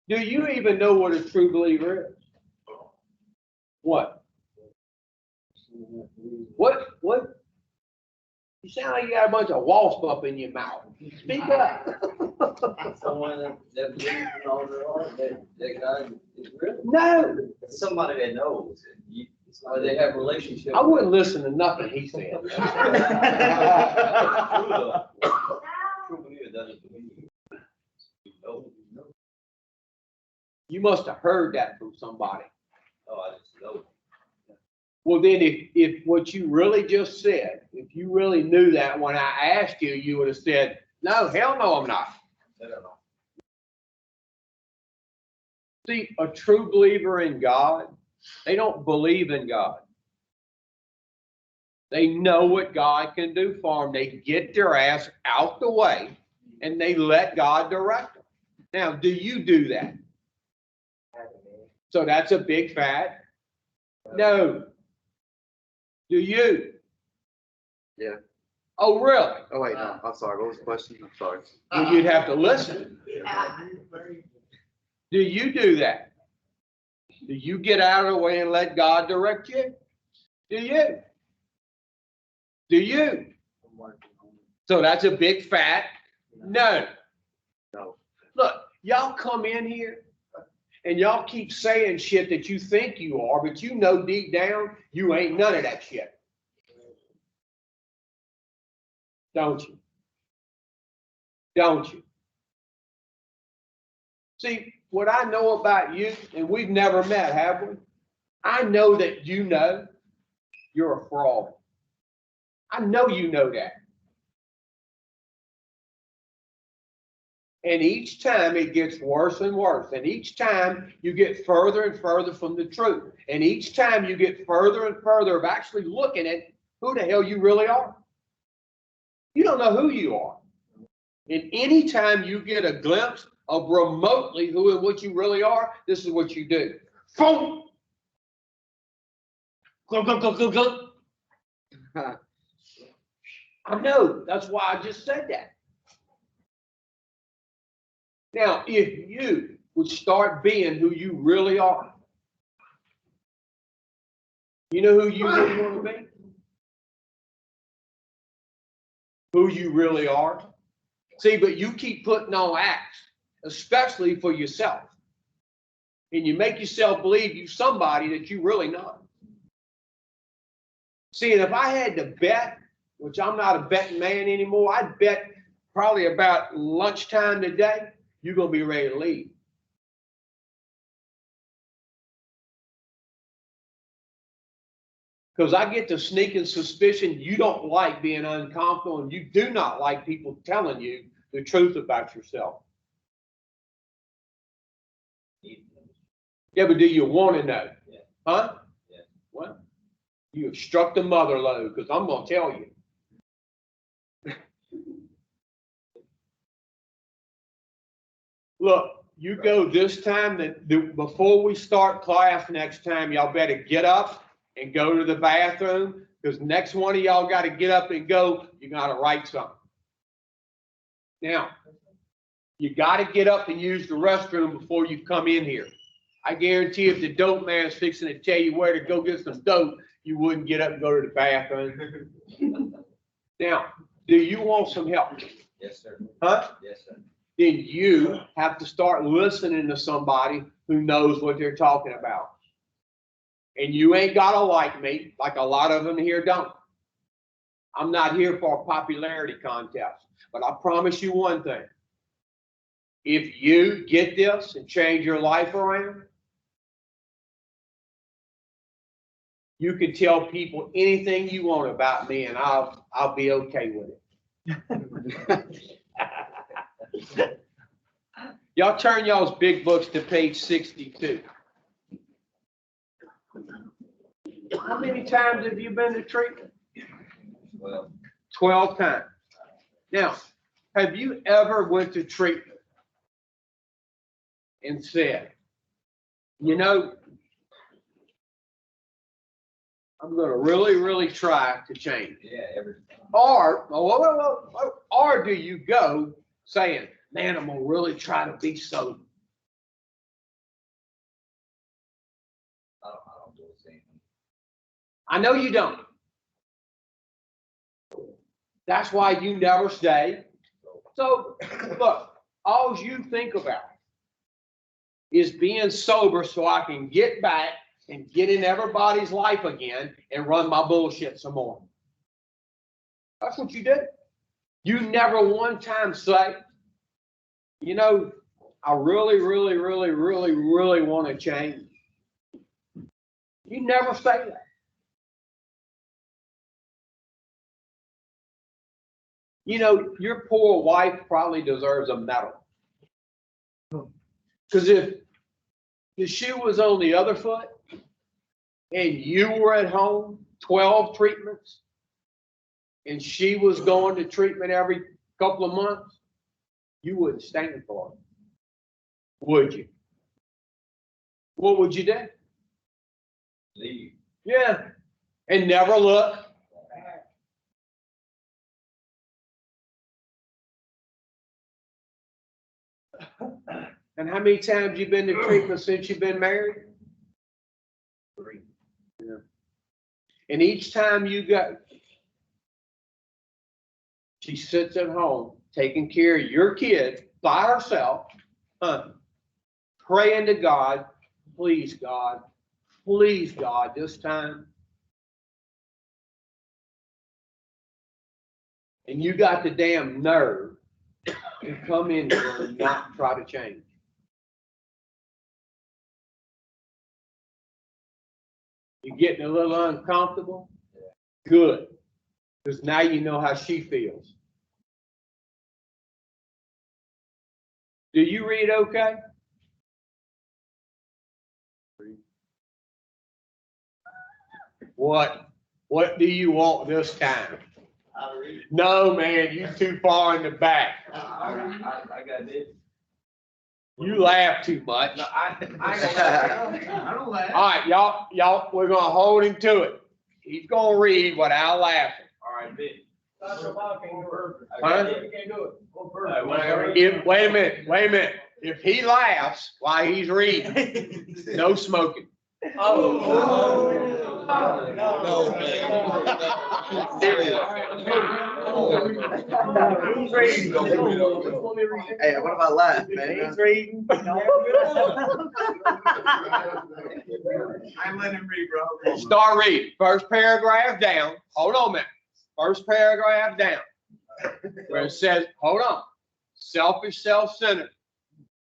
Do you even know what a true believer is? What? What? You sound like you got a bunch of wasp up in your mouth. Speak up. Someone that believes in all the Lord, that God is real. No, Somebody that knows, or they have a relationship. I wouldn't listen to nothing he said. True believer doesn't believe. No. You must have heard that from somebody. Oh, I just know. Well, then if what you really just said, if you really knew that when I asked you, you would have said, no, hell no, I'm not. I don't know. See, a true believer in God, they don't believe in God. They know what God can do for them. They get their ass out the way and they let God direct them. Now, do you do that? So that's a big fat no. Do you? Yeah. Oh, really? Oh, wait, no, I'm sorry. What was the question? I'm sorry. Well, you'd have to listen. Do you do that? Do you get out of the way and let God direct you? Do you? Do you? So that's a big fat no. No. Look, y'all come in here and y'all keep saying shit that you think you are, but you know deep down you ain't none of that shit. Don't you? Don't you? See, what I know about you, and we've never met, have we? I know that you know you're a fraud. I know you know that. And each time it gets worse and worse. And each time you get further and further from the truth. And each time you get further and further of actually looking at who the hell you really are. You don't know who you are. And anytime you get a glimpse of remotely who and what you really are, this is what you do. Boom! Glug, glug, glug, glug, glug. I know, that's why I just said that. Now, if you would start being who you really are, you know who you really want to be? Who you really are. See, but you keep putting on acts, especially for yourself. And you make yourself believe you're somebody that you really not. See, and if I had to bet, which I'm not a betting man anymore, I'd bet probably about lunchtime today, you're going to be ready to leave. Because I get the sneaking suspicion you don't like being uncomfortable and you do not like people telling you the truth about yourself. Yeah, but do you want to know? Yeah. Huh? Yeah. Well, you have struck the mother load because I'm going to tell you. Look, you go this time, before we start class next time, y'all better get up and go to the bathroom, because next one of y'all got to get up and go. You got to write something. Now, you got to get up and use the restroom before you come in here. I guarantee if the dope man's fixing to tell you where to go get some dope, you wouldn't get up and go to the bathroom. Now, do you want some help? Yes, sir. Huh? Yes, sir. Then you have to start listening to somebody who knows what they're talking about. And you ain't gotta like me, like a lot of them here don't. I'm not here for a popularity contest, but I promise you one thing. If you get this and change your life around, you can tell people anything you want about me and I'll be okay with it. Y'all turn y'all's big books to page 62. How many times have you been to treatment? Well, 12 times. Now, have you ever went to treatment and said, you know, I'm going to really, really try to change? yeah, everything. Or do you go saying, man, I'm going to really try to be sober? I don't do the same thing. I know you don't. That's why you never stay. So, look, all you think about is being sober so I can get back and get in everybody's life again and run my bullshit some more. That's what you did. You never one time say, you know, I really, really, really, really, really want to change. You never say that. You know, your poor wife probably deserves a medal. Because if the shoe was on the other foot and you were at home, 12 treatments, and she was going to treatment every couple of months, you wouldn't stand for it, would you? What would you do? Leave. Yeah, and never look. And how many times you been to treatment since you've been married? 3. Yeah. And each time you go, she sits at home taking care of your kid by herself, praying to God, please God, this time. And you got the damn nerve to come in here and not try to change. You're getting a little uncomfortable? Good. Because now you know how she feels. Do you read okay? What do you want this time? No, man, you're too far in the back. I got this. You laugh too much. No, I don't laugh. All right, y'all, we're gonna hold him to it. He's gonna read without laughing. All right, big. Huh? Whatever. Wait a minute. If he laughs while he's reading, no smoking. Who's reading? Hey, what about laugh, man? He's reading. I'm letting him read, bro. Start reading. First paragraph down. Hold on a minute. First paragraph down. Where it says, hold on. Selfish, self-centered.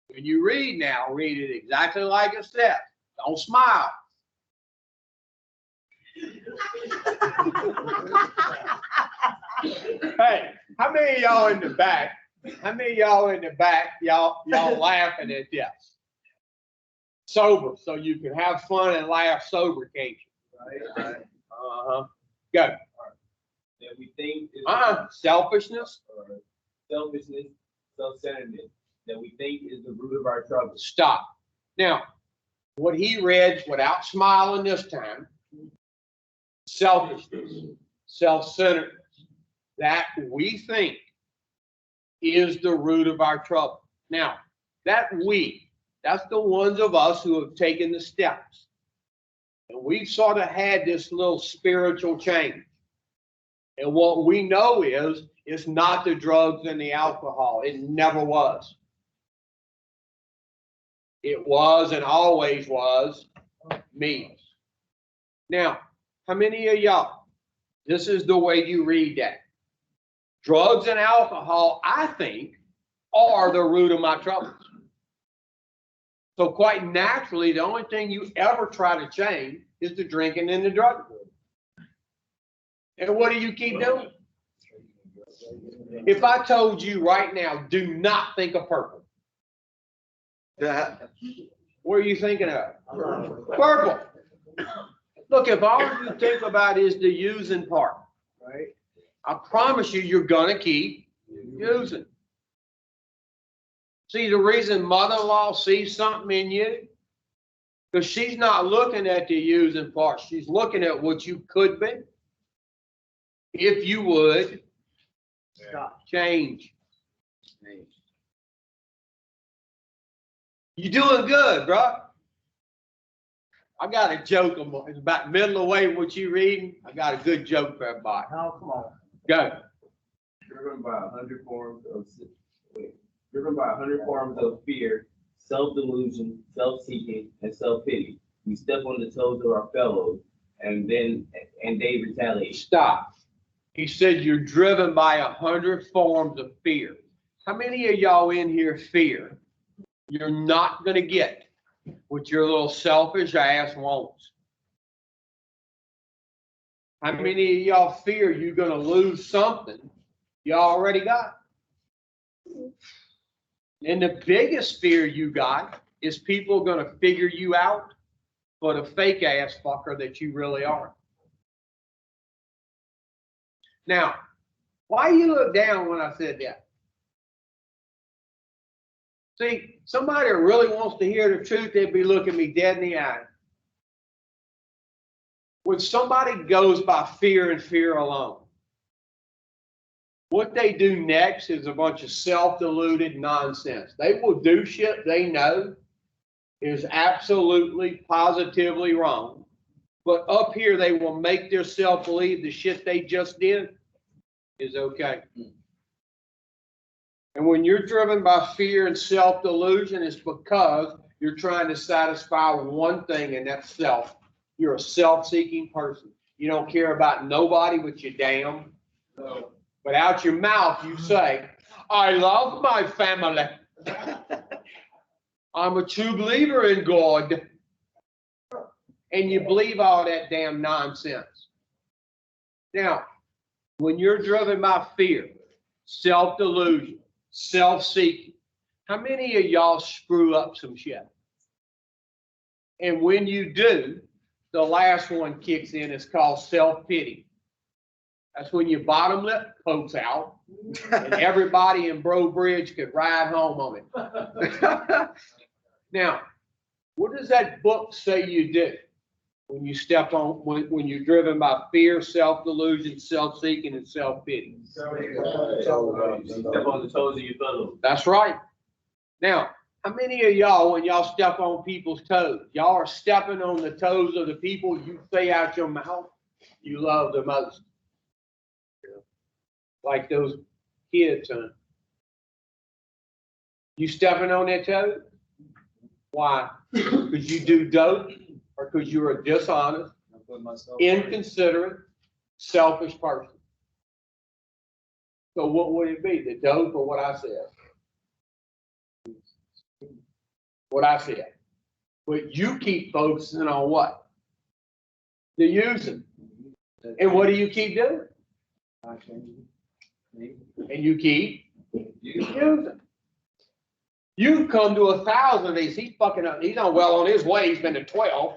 When you read now, read it exactly like it says. Don't smile. Hey, how many of y'all in the back? Y'all laughing at this? Sober, so you can have fun and laugh sober occasion. Uh-huh. Go. That we think is Selfishness. selfishness, self-centeredness, that we think is the root of our trouble. Stop. Now, what he read without smiling this time, selfishness, self-centeredness, that we think is the root of our trouble. Now, that's the ones of us who have taken the steps. And we've sort of had this little spiritual change. And what we know is, it's not the drugs and the alcohol. It never was. It was and always was me. Now, how many of y'all, this is the way you read that? Drugs and alcohol, I think, are the root of my troubles. So quite naturally, the only thing you ever try to change is the drinking and the drugging. And what do you keep doing? If I told you right now, do not think of purple, what are you thinking of? Purple. Look, if all you think about is the using part, right? I promise you, you're gonna keep using. See, the reason mother-in-law sees something in you, because she's not looking at the using part. She's looking at what you could be. If you would change. You're doing good, bro. I got a joke. It's about middle of the way what you reading. I got a good joke for everybody. Oh, come on. Go. Driven by 100 forms of fear, self-delusion, self-seeking, and self-pity. We step on the toes of our fellows, and they retaliate. Stop. He said you're driven by 100 forms of fear. How many of y'all in here fear you're not going to get what your little selfish ass wants? How many of y'all fear you're going to lose something you already got? And the biggest fear you got is people going to figure you out for the fake ass fucker that you really are. Now, why you look down when I said that? See, somebody that really wants to hear the truth, they'd be looking me dead in the eye. When somebody goes by fear and fear alone, what they do next is a bunch of self-deluded nonsense. They will do shit they know is absolutely, positively wrong. But up here, they will make themselves believe the shit they just did is okay. And when you're driven by fear and self-delusion, it's because you're trying to satisfy one thing, and that's self. You're a self-seeking person. You don't care about nobody but your damn. But out your mouth, you say, I love my family. I'm a true believer in God. And you believe all that damn nonsense. Now, when you're driven by fear, self-delusion, self-seeking, how many of y'all screw up some shit? And when you do, the last one kicks in. It's called self-pity. That's when your bottom lip pokes out and everybody in Bro Bridge could ride home on it. Now, what does that book say you do when you step on, when you're driven by fear, self-delusion, self-seeking, and self-pity? Step on the toes of your fellows. That's right. Now, how many of y'all, when y'all step on people's toes, y'all are stepping on the toes of the people you say out your mouth you love the most? Like those kids, huh? You stepping on their toes? Why? Because you do dope, or because you're a dishonest, inconsiderate, selfish person. So what would it be? The dope or what I said? What I said. But you keep focusing on what? The using. And what do you keep doing? And you keep using. You've come to 1,000 of these. He's fucking up. He's on well on his way. He's been to 12.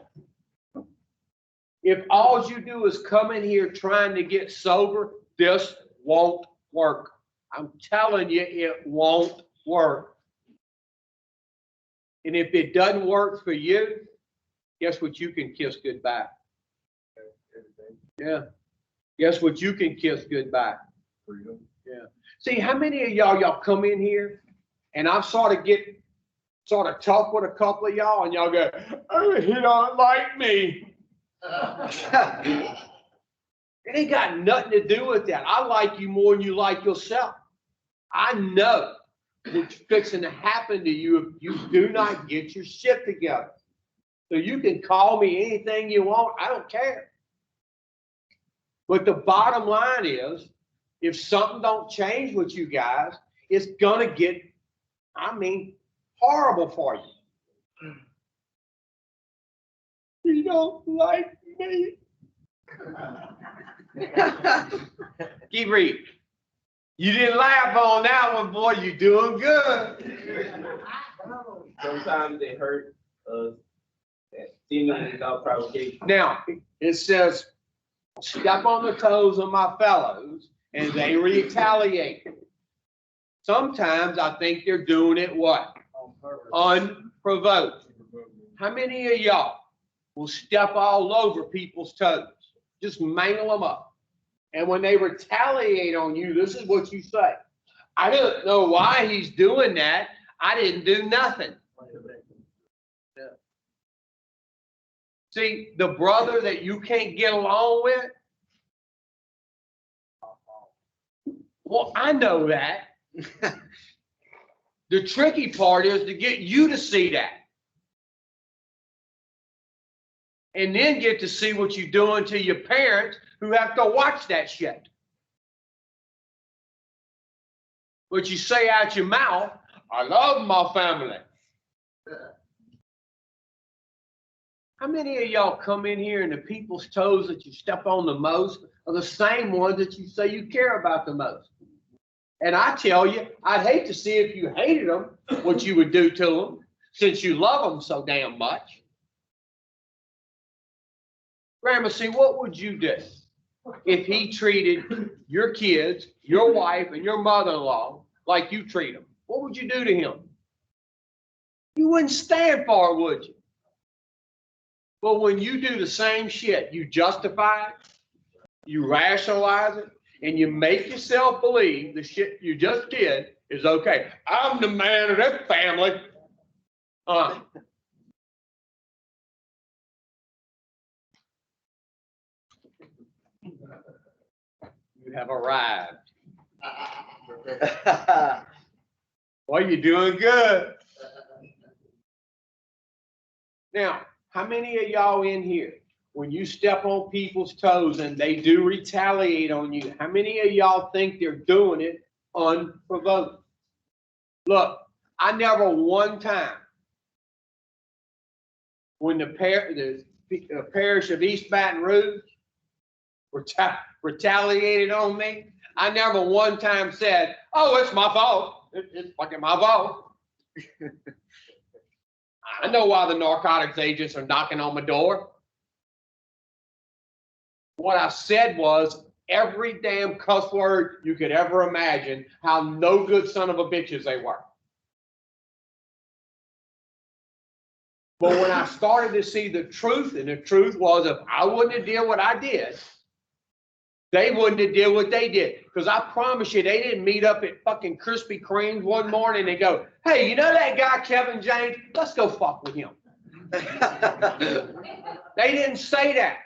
If all you do is come in here trying to get sober, this won't work. I'm telling you, it won't work. And if it doesn't work for you, guess what you can kiss goodbye? Yeah. Guess what you can kiss goodbye? Freedom. Yeah. See, how many of y'all come in here and I've sort of talk with a couple of y'all and y'all go, oh, he don't like me. It ain't got nothing to do with that. I like you more than you like yourself. I know what's fixing to happen to you if you do not get your shit together. So you can call me anything you want. I don't care. But the bottom line is, if something don't change with you guys, it's gonna get, horrible for you. You don't like me. Keep reading. You didn't laugh on that one, boy. You're doing good. Sometimes they hurt us, seemingly without provocation. Now, it says, step on the toes of my fellows, and they retaliate. Sometimes I think they're doing it what? Unprovoked. How many of y'all will step all over people's toes? Just mangle them up. And when they retaliate on you, this is what you say. I don't know why he's doing that. I didn't do nothing. See, the brother that you can't get along with, well, I know that. The tricky part is to get you to see that. And then get to see what you're doing to your parents who have to watch that shit. But you say out your mouth, I love my family. How many of y'all come in here and the people's toes that you step on the most are the same ones that you say you care about the most? And I tell you, I'd hate to see if you hated them, what you would do to them, since you love them so damn much. Grandma, see, what would you do if he treated your kids, your wife, and your mother-in-law like you treat them? What would you do to him? You wouldn't stand for it, would you? But when you do the same shit, you justify it, you rationalize it, and you make yourself believe the shit you just did is okay. I'm the man of that family. You have arrived. Well, you're doing good. Now, how many of y'all in here, when you step on people's toes and they do retaliate on you, how many of y'all think they're doing it unprovoked? Look, I never one time, when the parish of East Baton Rouge retaliated on me, I never one time said, oh, it's my fault. It's fucking my fault. I know why the narcotics agents are knocking on my door. What I said was, every damn cuss word you could ever imagine, how no good son of a bitches they were. But when I started to see the truth, and the truth was if I wouldn't have did what I did, they wouldn't have did what they did. Because I promise you, they didn't meet up at fucking Krispy Kreme's one morning and go, hey, you know that guy Kevin James? Let's go fuck with him. They didn't say that.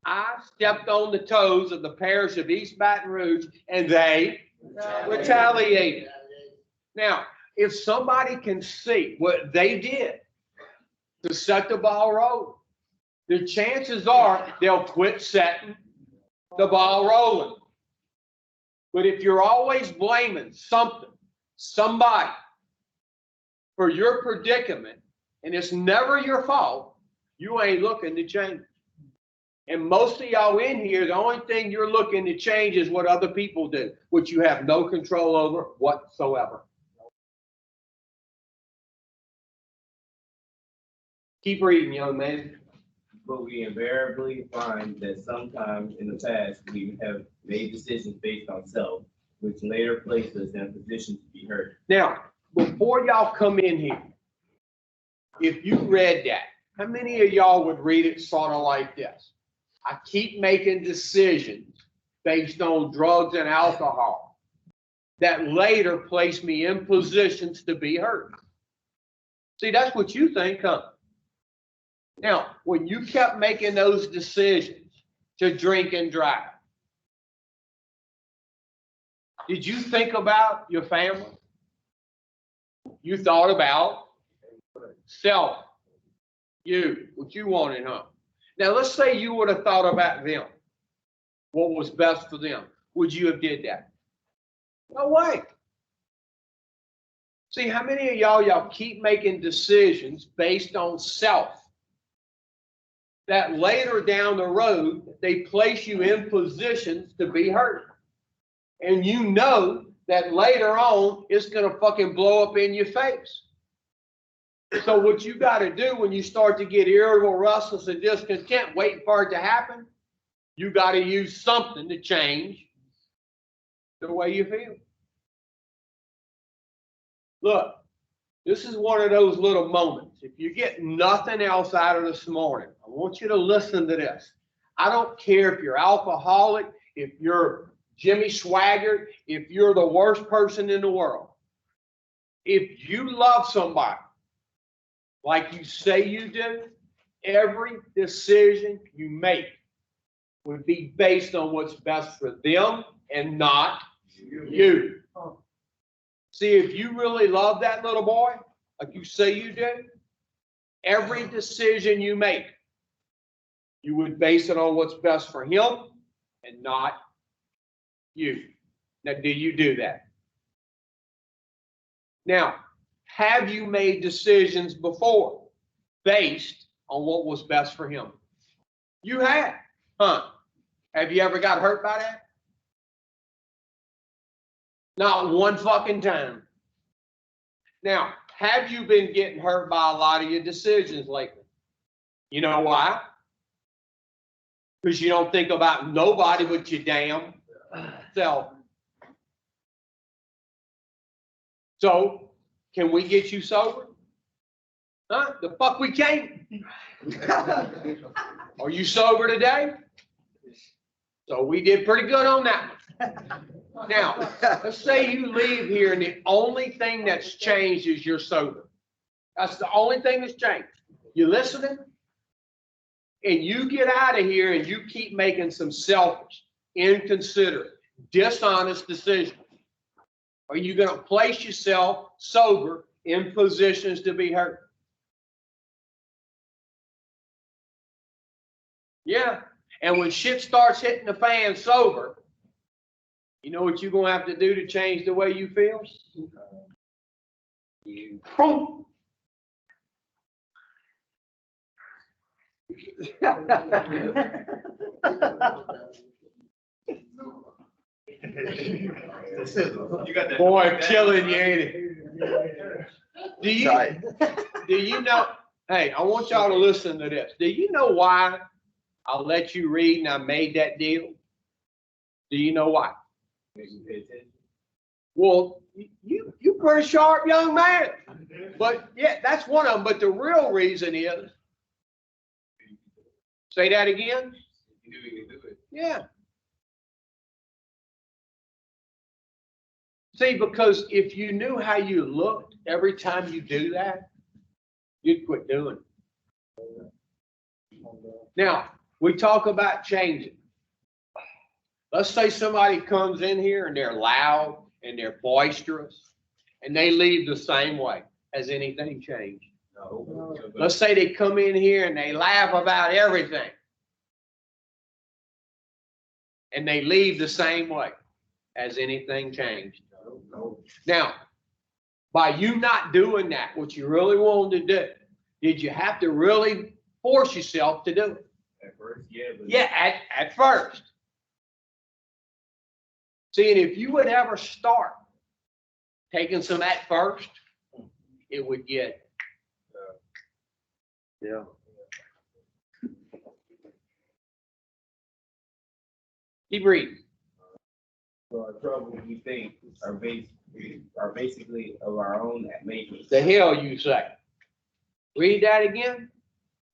I stepped on the toes of the parish of East Baton Rouge, and they retaliated. Now, if somebody can see what they did to set the ball rolling, the chances are they'll quit setting the ball rolling. But if you're always blaming something, somebody for your predicament, and it's never your fault, you ain't looking to change. And most of y'all in here, the only thing you're looking to change is what other people do, which you have no control over whatsoever. Keep reading, young man. But we invariably find that sometimes in the past, we have made decisions based on self, which later placed us in a position to be heard. Now, before y'all come in here, if you read that, how many of y'all would read it sort of like this? I keep making decisions based on drugs and alcohol that later place me in positions to be hurt. See, that's what you think, huh? Now, when you kept making those decisions to drink and drive, did you think about your family? You thought about self, you, what you wanted, huh? Now, let's say you would have thought about them, what was best for them. Would you have did that? No way. See, how many of y'all keep making decisions based on self that later down the road, they place you in positions to be hurt. And you know that later on, it's going to fucking blow up in your face. So what you got to do when you start to get irritable, restless, and discontent, waiting for it to happen, you got to use something to change the way you feel. Look, this is one of those little moments. If you get nothing else out of this morning, I want you to listen to this. I don't care if you're alcoholic, if you're Jimmy Swaggart, if you're the worst person in the world. If you love somebody like you say you do, every decision you make would be based on what's best for them and not you. See, if you really love that little boy, like you say you do, every decision you make, you would base it on what's best for him and not you. Now, do you do that? Now, have you made decisions before based on what was best for him? You have, huh? Have you ever got hurt by that? Not one fucking time. Now, have you been getting hurt by a lot of your decisions lately? You know why? Because you don't think about nobody but your damn self. So, can we get you sober? Huh? The fuck we can't. Are you sober today? So we did pretty good on that one. Now, let's say you leave here and the only thing that's changed is you're sober. That's the only thing that's changed. You listening? And you get out of here and you keep making some selfish, inconsiderate, dishonest decisions. Are you going to place yourself sober in positions to be hurt? Yeah. And when shit starts hitting the fan sober, you know what you're going to have to do to change the way you feel? Boom. Boy, I'm killing you, ain't it? Do you know? Hey, I want y'all to listen to this. Do you know why I'll let you read, and I made that deal. Do you know why? Make me pay attention. Well, you pretty sharp young man. But yeah, that's one of them. But the real reason is, say that again? You knew you could do it. Yeah. See, because if you knew how you looked every time you do that, you'd quit doing it. Now, we talk about changing. Let's say somebody comes in here and they're loud and they're boisterous and they leave the same way. Has anything changed? No. Let's say they come in here and they laugh about everything and they leave the same way. Has anything changed? No. Now, by you not doing that, what you really wanted to do, did you have to really force yourself to do it? At first, yeah. But Yeah, at first. See, and if you would ever start taking some at first, it would get. Yeah. Keep reading. So our troubles, we think, are basically of our own making. The hell you say. Read that again.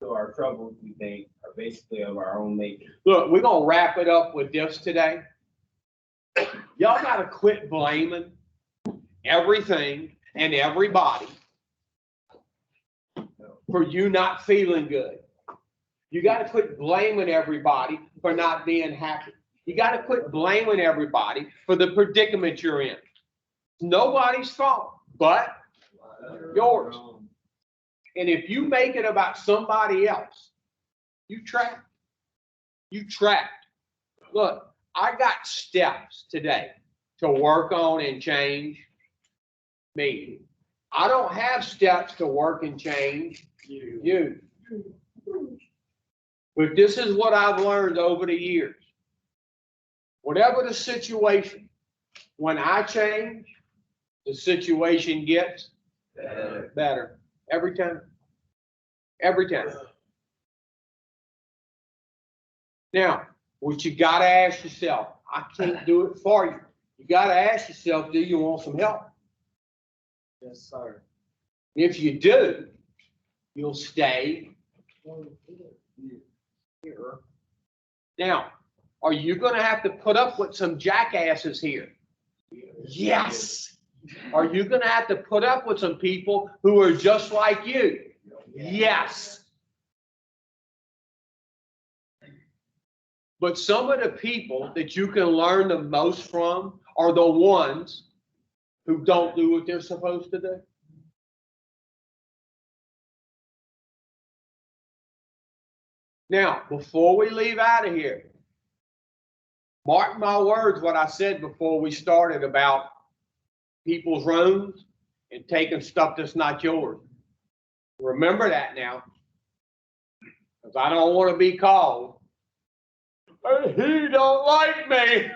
So our troubles, we think, are basically of our own making. Look, we're going to wrap it up with this today. Y'all got to quit blaming everything and everybody for you not feeling good. You got to quit blaming everybody for not being happy. You got to quit blaming everybody for the predicament you're in. Nobody's fault but yours. And if you make it about somebody else, you trapped. You trapped. Look, I got steps today to work on and change me. I don't have steps to work and change you. But this is what I've learned over the years. Whatever the situation, when I change, the situation gets better. Every time. Every time. Now, what you got to ask yourself, I can't do it for you. You got to ask yourself, do you want some help? Yes, sir. If you do, you'll stay here. Now, are you going to have to put up with some jackasses here? Yes. Are you going to have to put up with some people who are just like you? Yes. But some of the people that you can learn the most from are the ones who don't do what they're supposed to do. Now, before we leave out of here, mark my words what I said before we started about people's rooms and taking stuff that's not yours. Remember that now, because I don't want to be called, "Hey, he don't like me."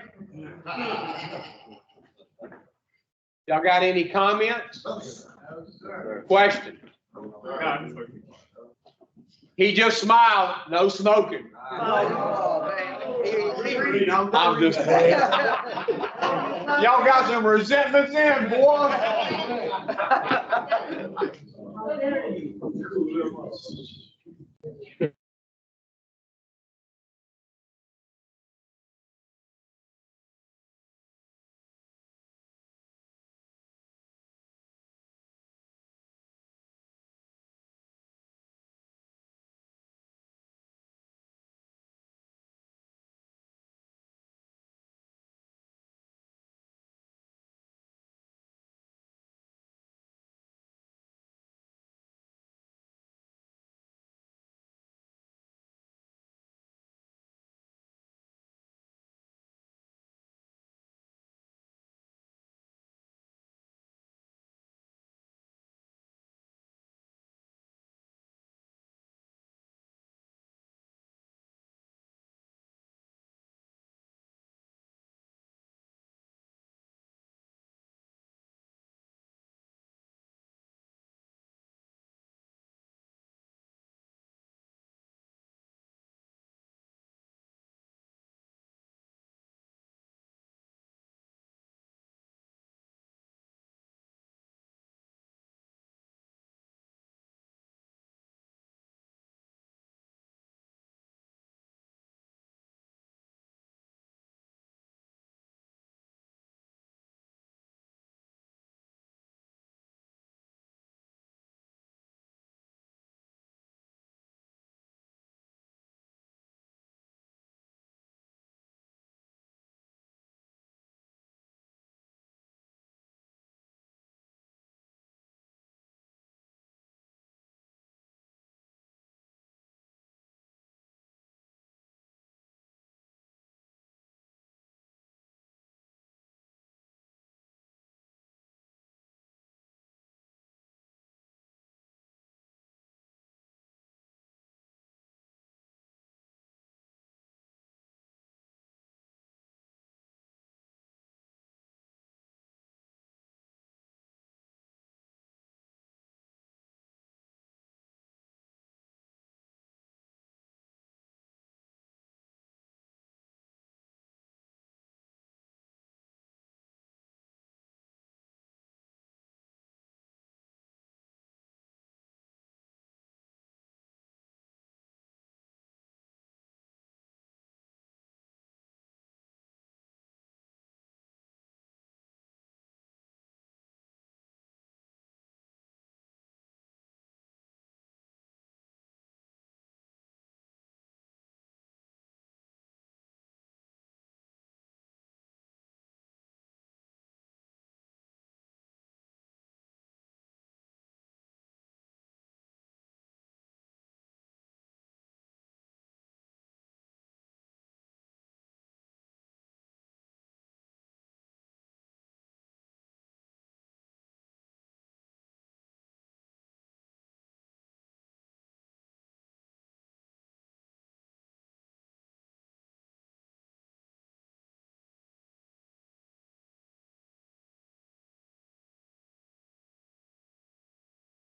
Y'all got any comments? Question? He just smiled, no smoking. Oh, man. I'm just playing. Y'all got some resentments in, boy.